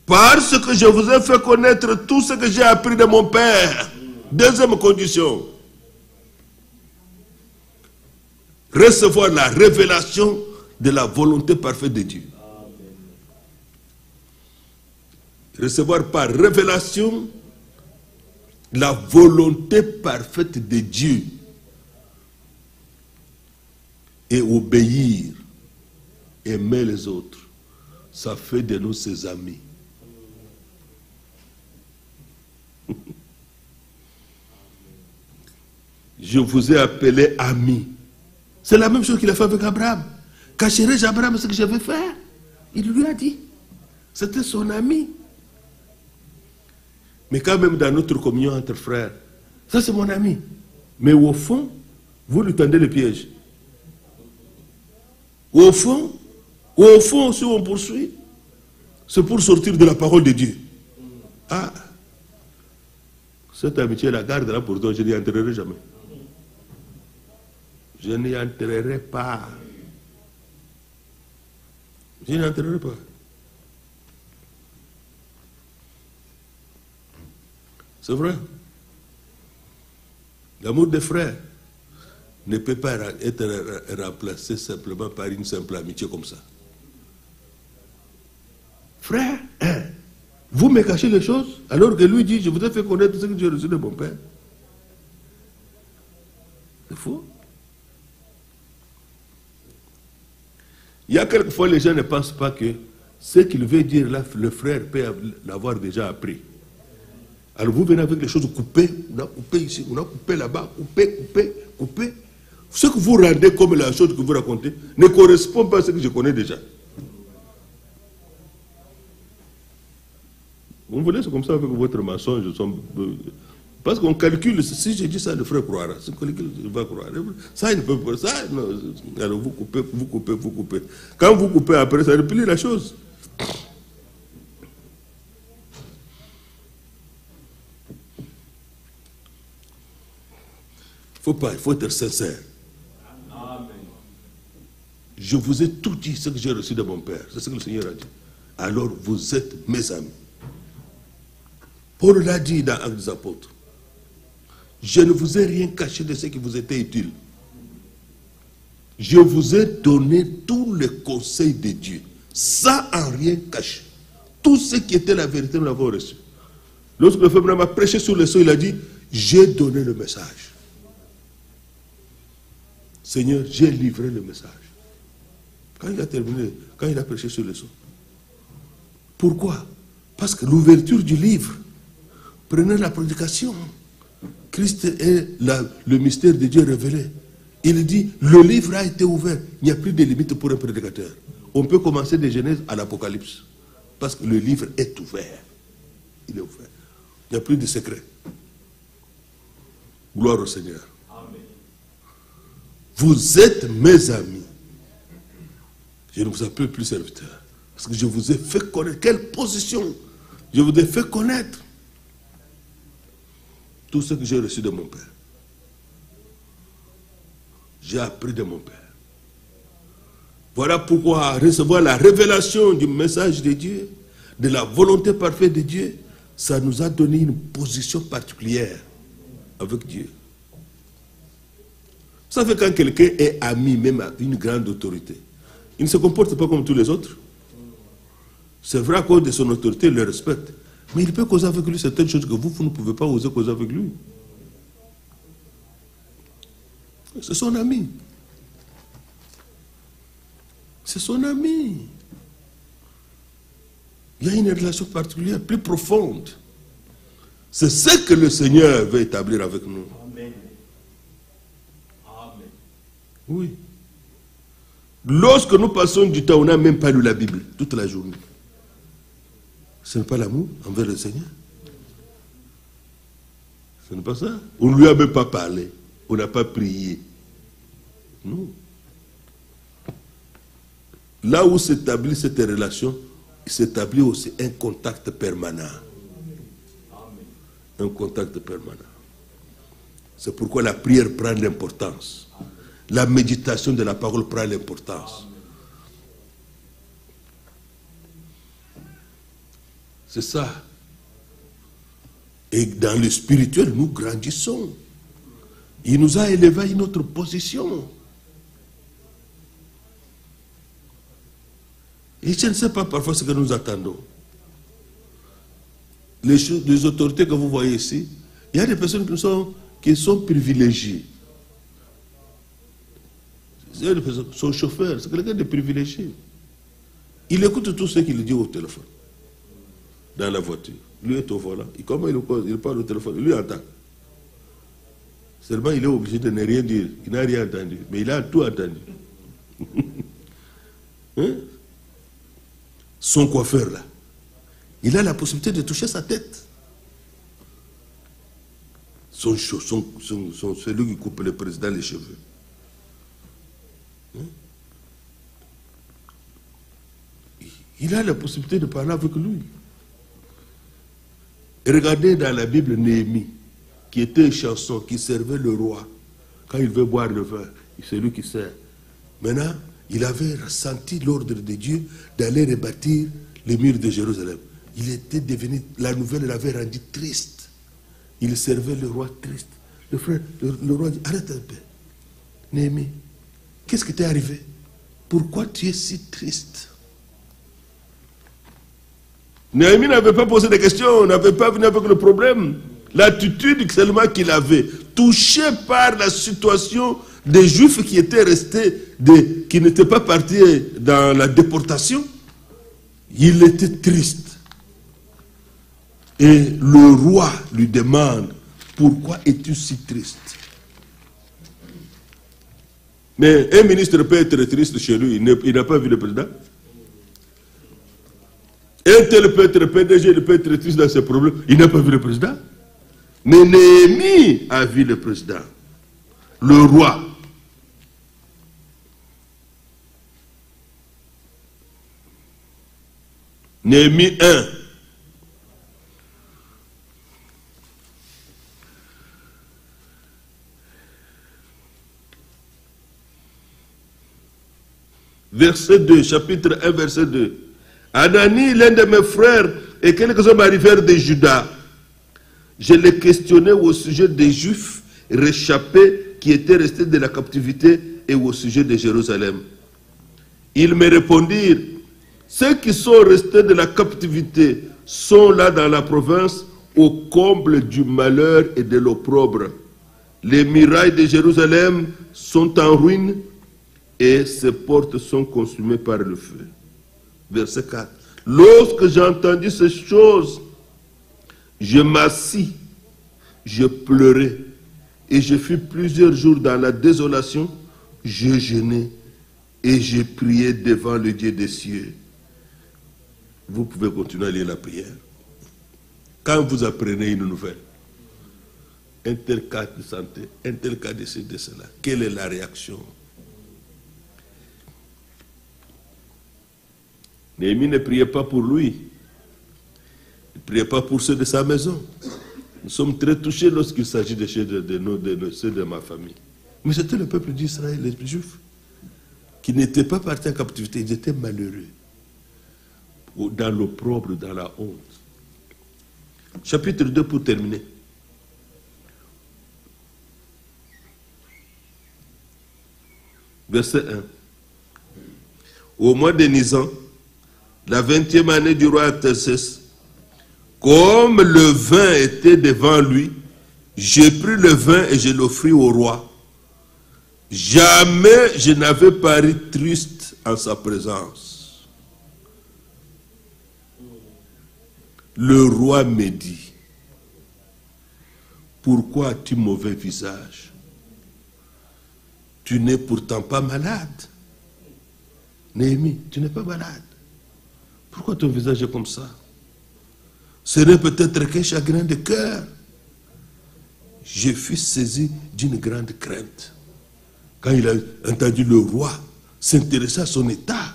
parce que je vous ai fait connaître tout ce que j'ai appris de mon Père. Deuxième condition. Recevoir la révélation de la volonté parfaite de Dieu. Recevoir par révélation la volonté parfaite de Dieu. Et obéir, aimer les autres, ça fait de nous ses amis. Je vous ai appelé amis. C'est la même chose qu'il a fait avec Abraham. Cacherai-je Abraham ce que je vais faire? Il lui a dit. C'était son ami. Mais quand même dans notre communion entre frères, ça c'est mon ami. Mais au fond, vous lui tendez le piège. Au fond, si on poursuit, c'est pour sortir de la parole de Dieu. Ah, cette amitié, la garde là pour toi, je n'y entrerai jamais. Je n'y entrerai pas. Je n'y entrerai pas. C'est vrai. L'amour des frères ne peut pas être remplacé simplement par une simple amitié comme ça. Frère, vous me cachez les choses alors que lui dit, je vous ai fait connaître ce que j'ai reçu de mon Père. C'est faux. Il y a quelquefois les gens ne pensent pas que ce qu'il veut dire là, le frère peut l'avoir déjà appris. Alors vous venez avec les choses coupées, on a coupé ici, on a coupé là-bas, coupé. Ce que vous rendez comme la chose que vous racontez ne correspond pas à ce que je connais déjà. Vous voulez, c'est comme ça avec votre mensonge. Parce qu'on calcule, si je dis ça, le frère croira. Si il va croire. Ça, il ne peut pas. Ça, non. Alors vous coupez. Quand vous coupez après, ça replie la chose. Il faut être sincère. Amen. Je vous ai tout dit ce que j'ai reçu de mon Père. C'est ce que le Seigneur a dit. Alors vous êtes mes amis. Paul l'a dit dans Actes des Apôtres. Je ne vous ai rien caché de ce qui vous était utile. Je vous ai donné tous les conseils de Dieu, sans en rien cacher. Tout ce qui était la vérité, nous l'avons reçu. Lorsque le frère Branham a prêché sur le sol, il a dit, j'ai donné le message. Seigneur, j'ai livré le message. Quand il a terminé, quand il a prêché sur le sol. Pourquoi? Parce que l'ouverture du livre prenait la prédication. Christ est le mystère de Dieu révélé. Il dit, le livre a été ouvert. Il n'y a plus de limite pour un prédicateur. On peut commencer de Genèse à l'Apocalypse. Parce que le livre est ouvert. Il est ouvert. Il n'y a plus de secret. Gloire au Seigneur. Amen. Vous êtes mes amis Je ne vous appelle plus serviteur. Parce que je vous ai fait connaître. Quelle position? Je vous ai fait connaître tout ce que j'ai reçu de mon Père. J'ai appris de mon Père. Voilà pourquoi recevoir la révélation du message de Dieu, de la volonté parfaite de Dieu, ça nous a donné une position particulière avec Dieu. Vous savez, quand quelqu'un est ami, même à une grande autorité, il ne se comporte pas comme tous les autres. C'est vrai, à cause de son autorité, il le respecte. Mais il peut causer avec lui certaines choses que vous ne pouvez pas oser causer avec lui. C'est son ami. C'est son ami. Il y a une relation particulière, plus profonde. C'est ce que le Seigneur veut établir avec nous. Amen. Amen. Oui. Lorsque nous passons du temps, on n'a même pas lu la Bible toute la journée. Ce n'est pas l'amour envers le Seigneur. Ce n'est pas ça. On ne lui a même pas parlé. On n'a pas prié. Non. Là où s'établit cette relation, il s'établit aussi un contact permanent. Un contact permanent. C'est pourquoi la prière prend l'importance. La méditation de la parole prend l'importance. C'est ça. Et dans le spirituel, nous grandissons. Il nous a élevés à une autre position. Et je ne sais pas parfois ce que nous attendons. Les autorités que vous voyez ici, il y a des personnes qui sont privilégiées. Son chauffeur, c'est quelqu'un de privilégié. Il écoute tout ce qu'il dit au téléphone, dans la voiture. Lui est au volant. Et comment il parle au téléphone? Lui entend. Seulement, il est obligé de ne rien dire. Il n'a rien entendu. Mais il a tout entendu. Hein? Son coiffeur, là, il a la possibilité de toucher sa tête. Celui qui coupe le président les cheveux. Hein? Il a la possibilité de parler avec lui. Et regardez dans la Bible Néhémie, qui était une chanson, qui servait le roi. Quand il veut boire le vin, c'est lui qui sert. Maintenant, il avait ressenti l'ordre de Dieu d'aller rebâtir les murs de Jérusalem. Il était devenu, la nouvelle l'avait rendu triste. Il servait le roi triste. Le roi dit, arrête un peu. Néhémie, qu'est-ce qui t'est arrivé? Pourquoi tu es si triste? Néhémie n'avait pas posé de questions, n'avait pas venu avec le problème. L'attitude seulement qu'il avait, touché par la situation des Juifs qui étaient restés, qui n'étaient pas partis dans la déportation, il était triste. Et le roi lui demande, pourquoi es-tu si triste? Mais un ministre peut être triste chez lui, il n'a pas vu le président. Un tel peut être PDG, il peut être triste dans ses problèmes, il n'a pas vu le président. Mais Néhémie a vu le président, le roi. Néhémie 1. Verset 2, chapitre 1, verset 2. Anani, l'un de mes frères, et quelques hommes arrivèrent de Juda. Je les questionnais au sujet des Juifs réchappés qui étaient restés de la captivité et au sujet de Jérusalem. Ils me répondirent, ceux qui sont restés de la captivité sont là dans la province au comble du malheur et de l'opprobre. Les murailles de Jérusalem sont en ruine et ses portes sont consumées par le feu. Verset 4. Lorsque j'ai entendu ces choses, je m'assis, je pleurais, et je fus plusieurs jours dans la désolation, je jeûnais, et je priais devant le Dieu des cieux. Vous pouvez continuer à lire la prière. Quand vous apprenez une nouvelle, un tel cas de santé, un tel cas de ceci, de cela, quelle est la réaction? Néhémie ne priait pas pour lui. Il ne priait pas pour ceux de sa maison. Nous sommes très touchés lorsqu'il s'agit de ceux de ma famille. Mais c'était le peuple d'Israël, les Juifs, qui n'étaient pas partis en captivité. Ils étaient malheureux, dans l'opprobre, dans la honte. Chapitre 2 pour terminer. Verset 1. Au mois de Nisan, la 20e année du roi Artaxerxès, comme le vin était devant lui, j'ai pris le vin et je l'offris au roi. Jamais je n'avais paru triste en sa présence. Le roi me dit, pourquoi as-tu mauvais visage? Tu n'es pourtant pas malade. Néhémie, tu n'es pas malade. Pourquoi ton visage est comme ça? Ce n'est peut-être qu'un chagrin de cœur. Je fus saisi d'une grande crainte quand il a entendu le roi s'intéresser à son état.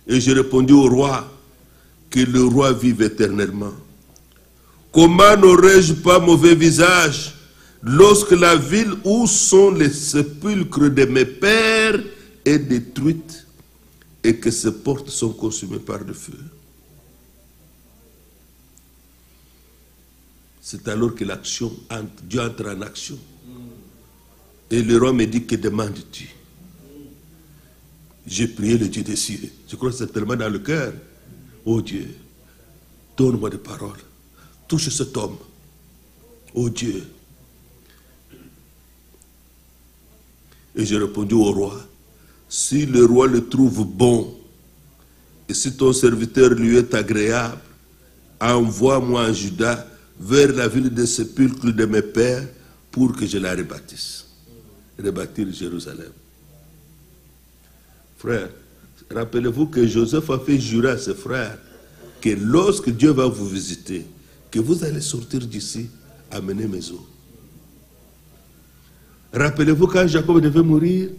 Et j'ai répondu au roi, que le roi vive éternellement. Comment n'aurais-je pas mauvais visage lorsque la ville où sont les sépulcres de mes pères est détruite et que ses portes sont consumées par le feu? C'est alors que Dieu entre en action. Et le roi me dit, que demandes-tu? J'ai prié le Dieu des cieux. Je crois que c'est tellement dans le cœur. Oh Dieu, donne-moi des paroles. Touche cet homme. Oh Dieu. Et j'ai répondu au roi, si le roi le trouve bon, et si ton serviteur lui est agréable, envoie-moi en Juda vers la ville des sépulcres de mes pères pour que je la rebâtisse. Rebâtir Jérusalem. Frère, rappelez-vous que Joseph a fait jurer à ses frères que lorsque Dieu va vous visiter, que vous allez sortir d'ici, amener mes eaux. Rappelez-vous quand Jacob devait mourir,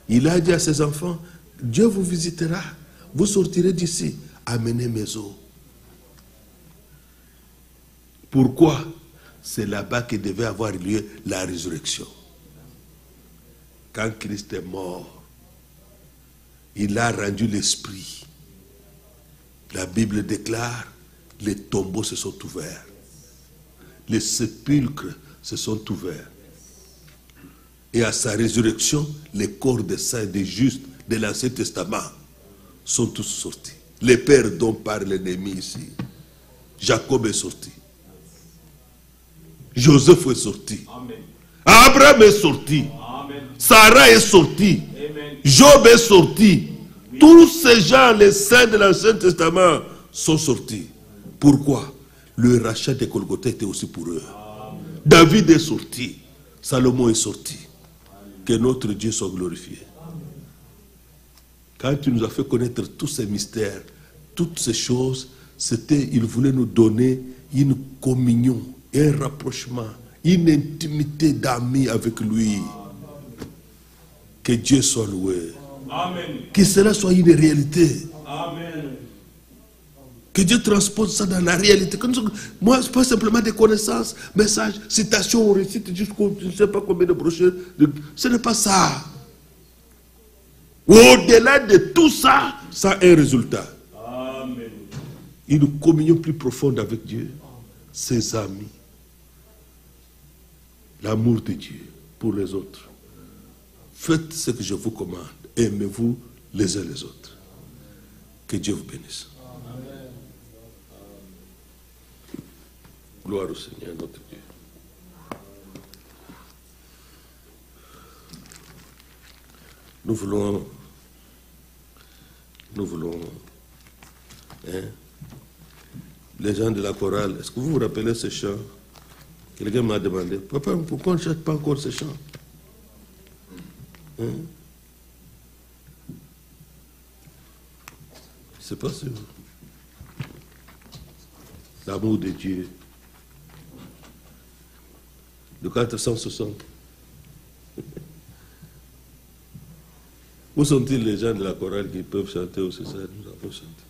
il a dit à ses enfants, Dieu vous visitera, vous sortirez d'ici, amenez mes eaux. Pourquoi? C'est là-bas que devait avoir lieu la résurrection. Quand Christ est mort, il a rendu l'esprit. La Bible déclare, les tombeaux se sont ouverts. Les sépulcres se sont ouverts. Et à sa résurrection, les corps des saints, des justes, de l'Ancien Testament sont tous sortis. Les pères dont parle l'ennemi ici. Jacob est sorti. Joseph est sorti. Amen. Abraham est sorti. Amen. Sarah est sortie. Amen. Job est sorti. Oui. Tous ces gens, les saints de l'Ancien Testament, sont sortis. Pourquoi? Le rachat de Golgotha était aussi pour eux. Amen. David est sorti. Salomon est sorti. Que notre Dieu soit glorifié. Quand tu nous as fait connaître tous ces mystères, toutes ces choses, c'était, il voulait nous donner une communion, un rapprochement, une intimité d'amis avec lui. Que Dieu soit loué. Amen. Que cela soit une réalité. Amen. Que Dieu transpose ça dans la réalité. Moi, ce n'est pas simplement des connaissances, messages, citations, on récite jusqu'au je ne sais pas combien de brochures. Ce n'est pas ça. Au-delà de tout ça, ça a un résultat. Amen. Une communion plus profonde avec Dieu, ses amis, l'amour de Dieu pour les autres. Faites ce que je vous commande. Aimez-vous les uns les autres. Que Dieu vous bénisse. Gloire au Seigneur notre Dieu. Nous voulons, les gens de la chorale, est-ce que vous vous rappelez ce chant? Quelqu'un m'a demandé, papa, pourquoi on ne chante pas encore ce chant? C'est pas sûr. L'amour de Dieu. De 460. Où sont-ils les gens de la chorale qui peuvent chanter aussi ça? Nous avons chanté.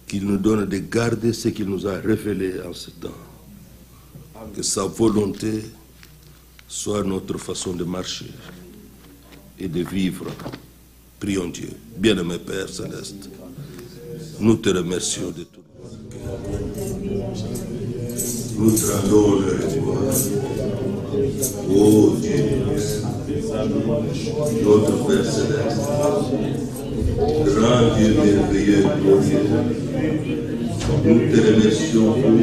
Qu'il nous donne de garder ce qu'il nous a révélé en ce temps. Que sa volonté soit notre façon de marcher et de vivre. Prions Dieu. Bien-aimé Père Céleste, nous te remercions de tout. Nous te rendons le gloire. Oh Dieu, notre Père Céleste, grand Dieu merveilleux, glorieux, nous te remercions pour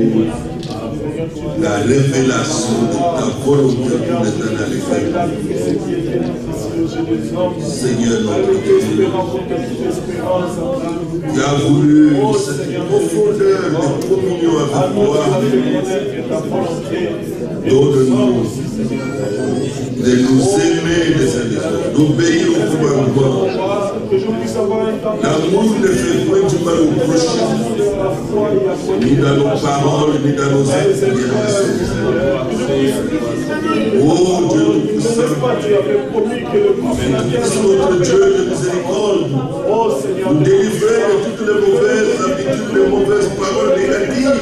la révélation de ta volonté pour l'éternel. Seigneur notre Dieu, tu as voulu cette profondeur de communion avec toi. Donne-nous de nous aimer les uns les autres, d'obéir au commandement. L'amour ne fait point du mal au prochain, ni dans nos paroles, ni dans nos actes. Oh Dieu tout-puissant, notre Dieu de miséricorde, nous délivrer de toutes les mauvaises habitudes, les mauvaises paroles négatives.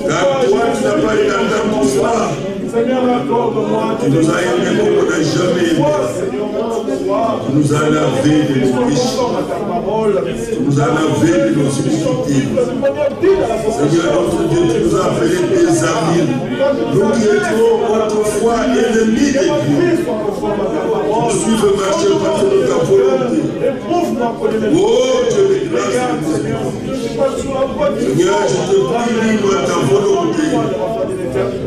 Car toi, tu n'as pas été en pour soi. Tu nous as aimés comme on n'a jamais aimé. Tu nous as lavé de nos péchés. Tu nous as lavé de nos iniquités. Seigneur notre Dieu, tu nous as appelés des amis. Nous qui étions autrefois ennemis de Dieu. Tu veux marcher par ta volonté. Oh Dieu de grâce. Seigneur, je te prie, moi ta volonté.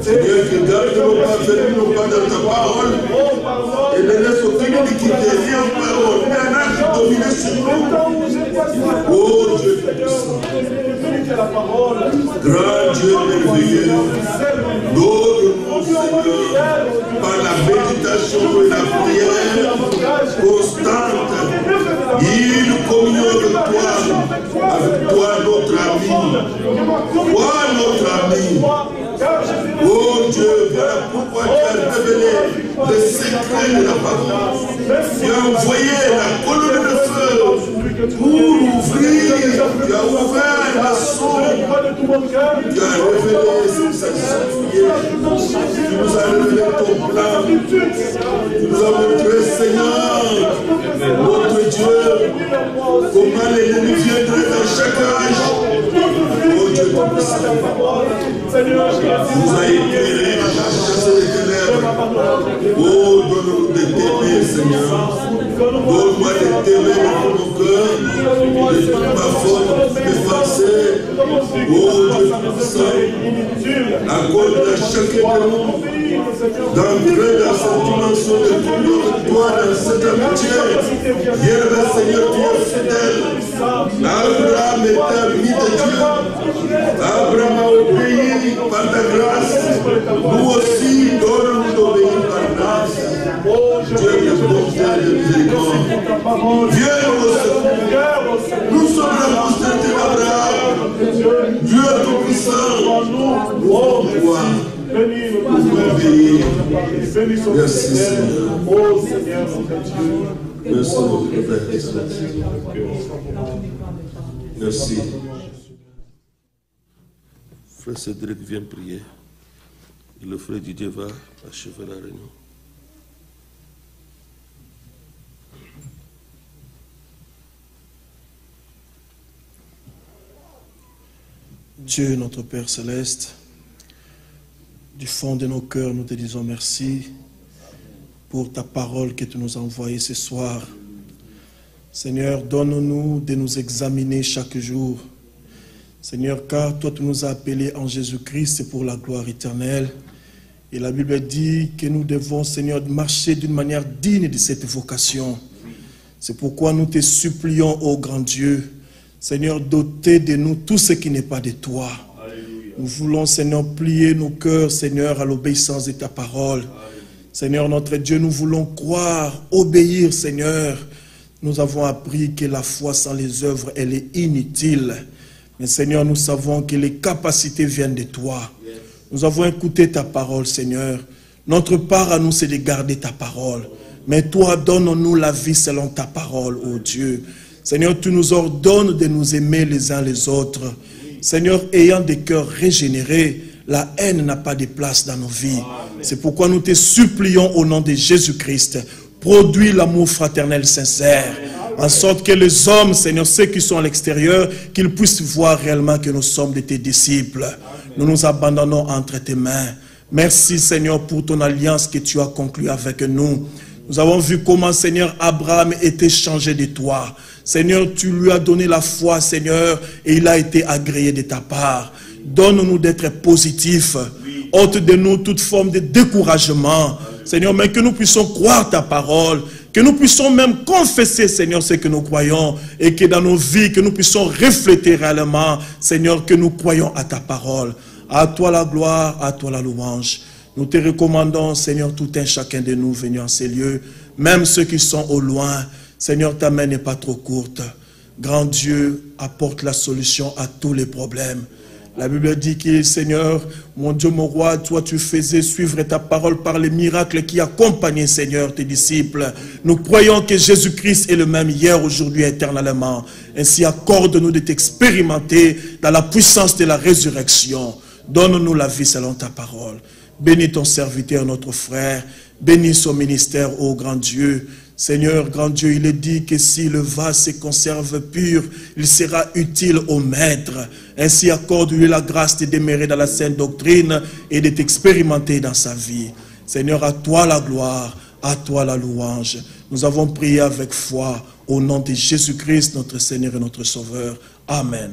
Seigneur, que garde nos pas, fais nos pas dans ta parole. Et ne laisse aucune iniquité, ni en parole, ni en acte dominer sur nous. Oh Dieu puissant. Grand Dieu merveilleux. Donne-nous, Seigneur, par la méditation et la prière constante, une communion avec toi notre ami. Toi notre ami. Oh Dieu, voilà pourquoi tu as révélé le secret de la parole. Tu as envoyé la colonne de feu pour ouvrir. Tu as ouvert la sonde. Tu as révélé cette fouillée. Tu nous as révélé ton plan. Tu nous as montré, Seigneur, notre Dieu, comment l'ennemi viendrait dans chaque âge. Oh Dieu Tout-Puissant, nous a éclairés, chassé les ténèbres. Oh, donne-nous de t'aimer, Seigneur. Donne-moi de t'aimer dans mon cœur, de toute ma forme, mes pensées. Oh, Dieu Tout-Puissant, accorde à chacun de nous d'entrer dans cette dimension de toi, dans cette amitié. Bien, Seigneur, tu es fidèle. Abraham était ami de Dieu. Abraham a obéi par ta grâce. Nous aussi, donne-nous d'obéir par grâce. Dieu de bonté et de miséricorde. Viens nous secours. Nous sommes la postérité d'Abraham. Dieu Tout-Puissant, nous sommes toi. Merci Seigneur. Merci notre Père. Merci. Frère Cédric vient prier. Et le frère Didier va achever la réunion. Dieu, notre Père Céleste, du fond de nos cœurs, nous te disons merci pour ta parole que tu nous as envoyée ce soir. Seigneur, donne-nous de nous examiner chaque jour. Seigneur, car toi tu nous as appelés en Jésus-Christ pour la gloire éternelle. Et la Bible dit que nous devons, Seigneur, marcher d'une manière digne de cette vocation. C'est pourquoi nous te supplions, ô grand Dieu, Seigneur, doter de nous tout ce qui n'est pas de toi. Nous voulons, Seigneur, plier nos cœurs, Seigneur, à l'obéissance de ta parole. Seigneur, notre Dieu, nous voulons croire, obéir, Seigneur. Nous avons appris que la foi sans les œuvres, elle est inutile. Mais Seigneur, nous savons que les capacités viennent de toi. Nous avons écouté ta parole, Seigneur. Notre part à nous, c'est de garder ta parole. Mais toi, donne-nous la vie selon ta parole, ô Dieu. Seigneur, tu nous ordonnes de nous aimer les uns les autres. Seigneur, ayant des cœurs régénérés, la haine n'a pas de place dans nos vies. C'est pourquoi nous te supplions au nom de Jésus-Christ, produis l'amour fraternel sincère, en sorte que les hommes, Seigneur, ceux qui sont à l'extérieur, qu'ils puissent voir réellement que nous sommes de tes disciples. Nous nous abandonnons entre tes mains. Merci, Seigneur, pour ton alliance que tu as conclue avec nous. Nous avons vu comment, Seigneur, Abraham était changé de toi. Seigneur, tu lui as donné la foi, Seigneur, et il a été agréé de ta part. Donne-nous d'être positifs. Ôte de nous toute forme de découragement. Seigneur, mais que nous puissions croire ta parole, que nous puissions même confesser, Seigneur, ce que nous croyons, et que dans nos vies, que nous puissions refléter réellement, Seigneur, que nous croyons à ta parole. À toi la gloire, à toi la louange. Nous te recommandons, Seigneur, tout un chacun de nous venus en ces lieux, même ceux qui sont au loin. Seigneur, ta main n'est pas trop courte. Grand Dieu, apporte la solution à tous les problèmes. La Bible dit que, Seigneur, mon Dieu, mon roi, toi tu faisais suivre ta parole par les miracles qui accompagnaient, Seigneur, tes disciples. Nous croyons que Jésus-Christ est le même hier, aujourd'hui, éternellement. Ainsi, accorde-nous de t'expérimenter dans la puissance de la résurrection. Donne-nous la vie selon ta parole. Bénis ton serviteur, notre frère. Bénis son ministère, ô grand Dieu. Seigneur, grand Dieu, il est dit que si le vase se conserve pur, il sera utile au maître. Ainsi, accorde-lui la grâce de demeurer dans la sainte doctrine et de t'expérimenter dans sa vie. Seigneur, à toi la gloire, à toi la louange. Nous avons prié avec foi au nom de Jésus-Christ, notre Seigneur et notre Sauveur. Amen.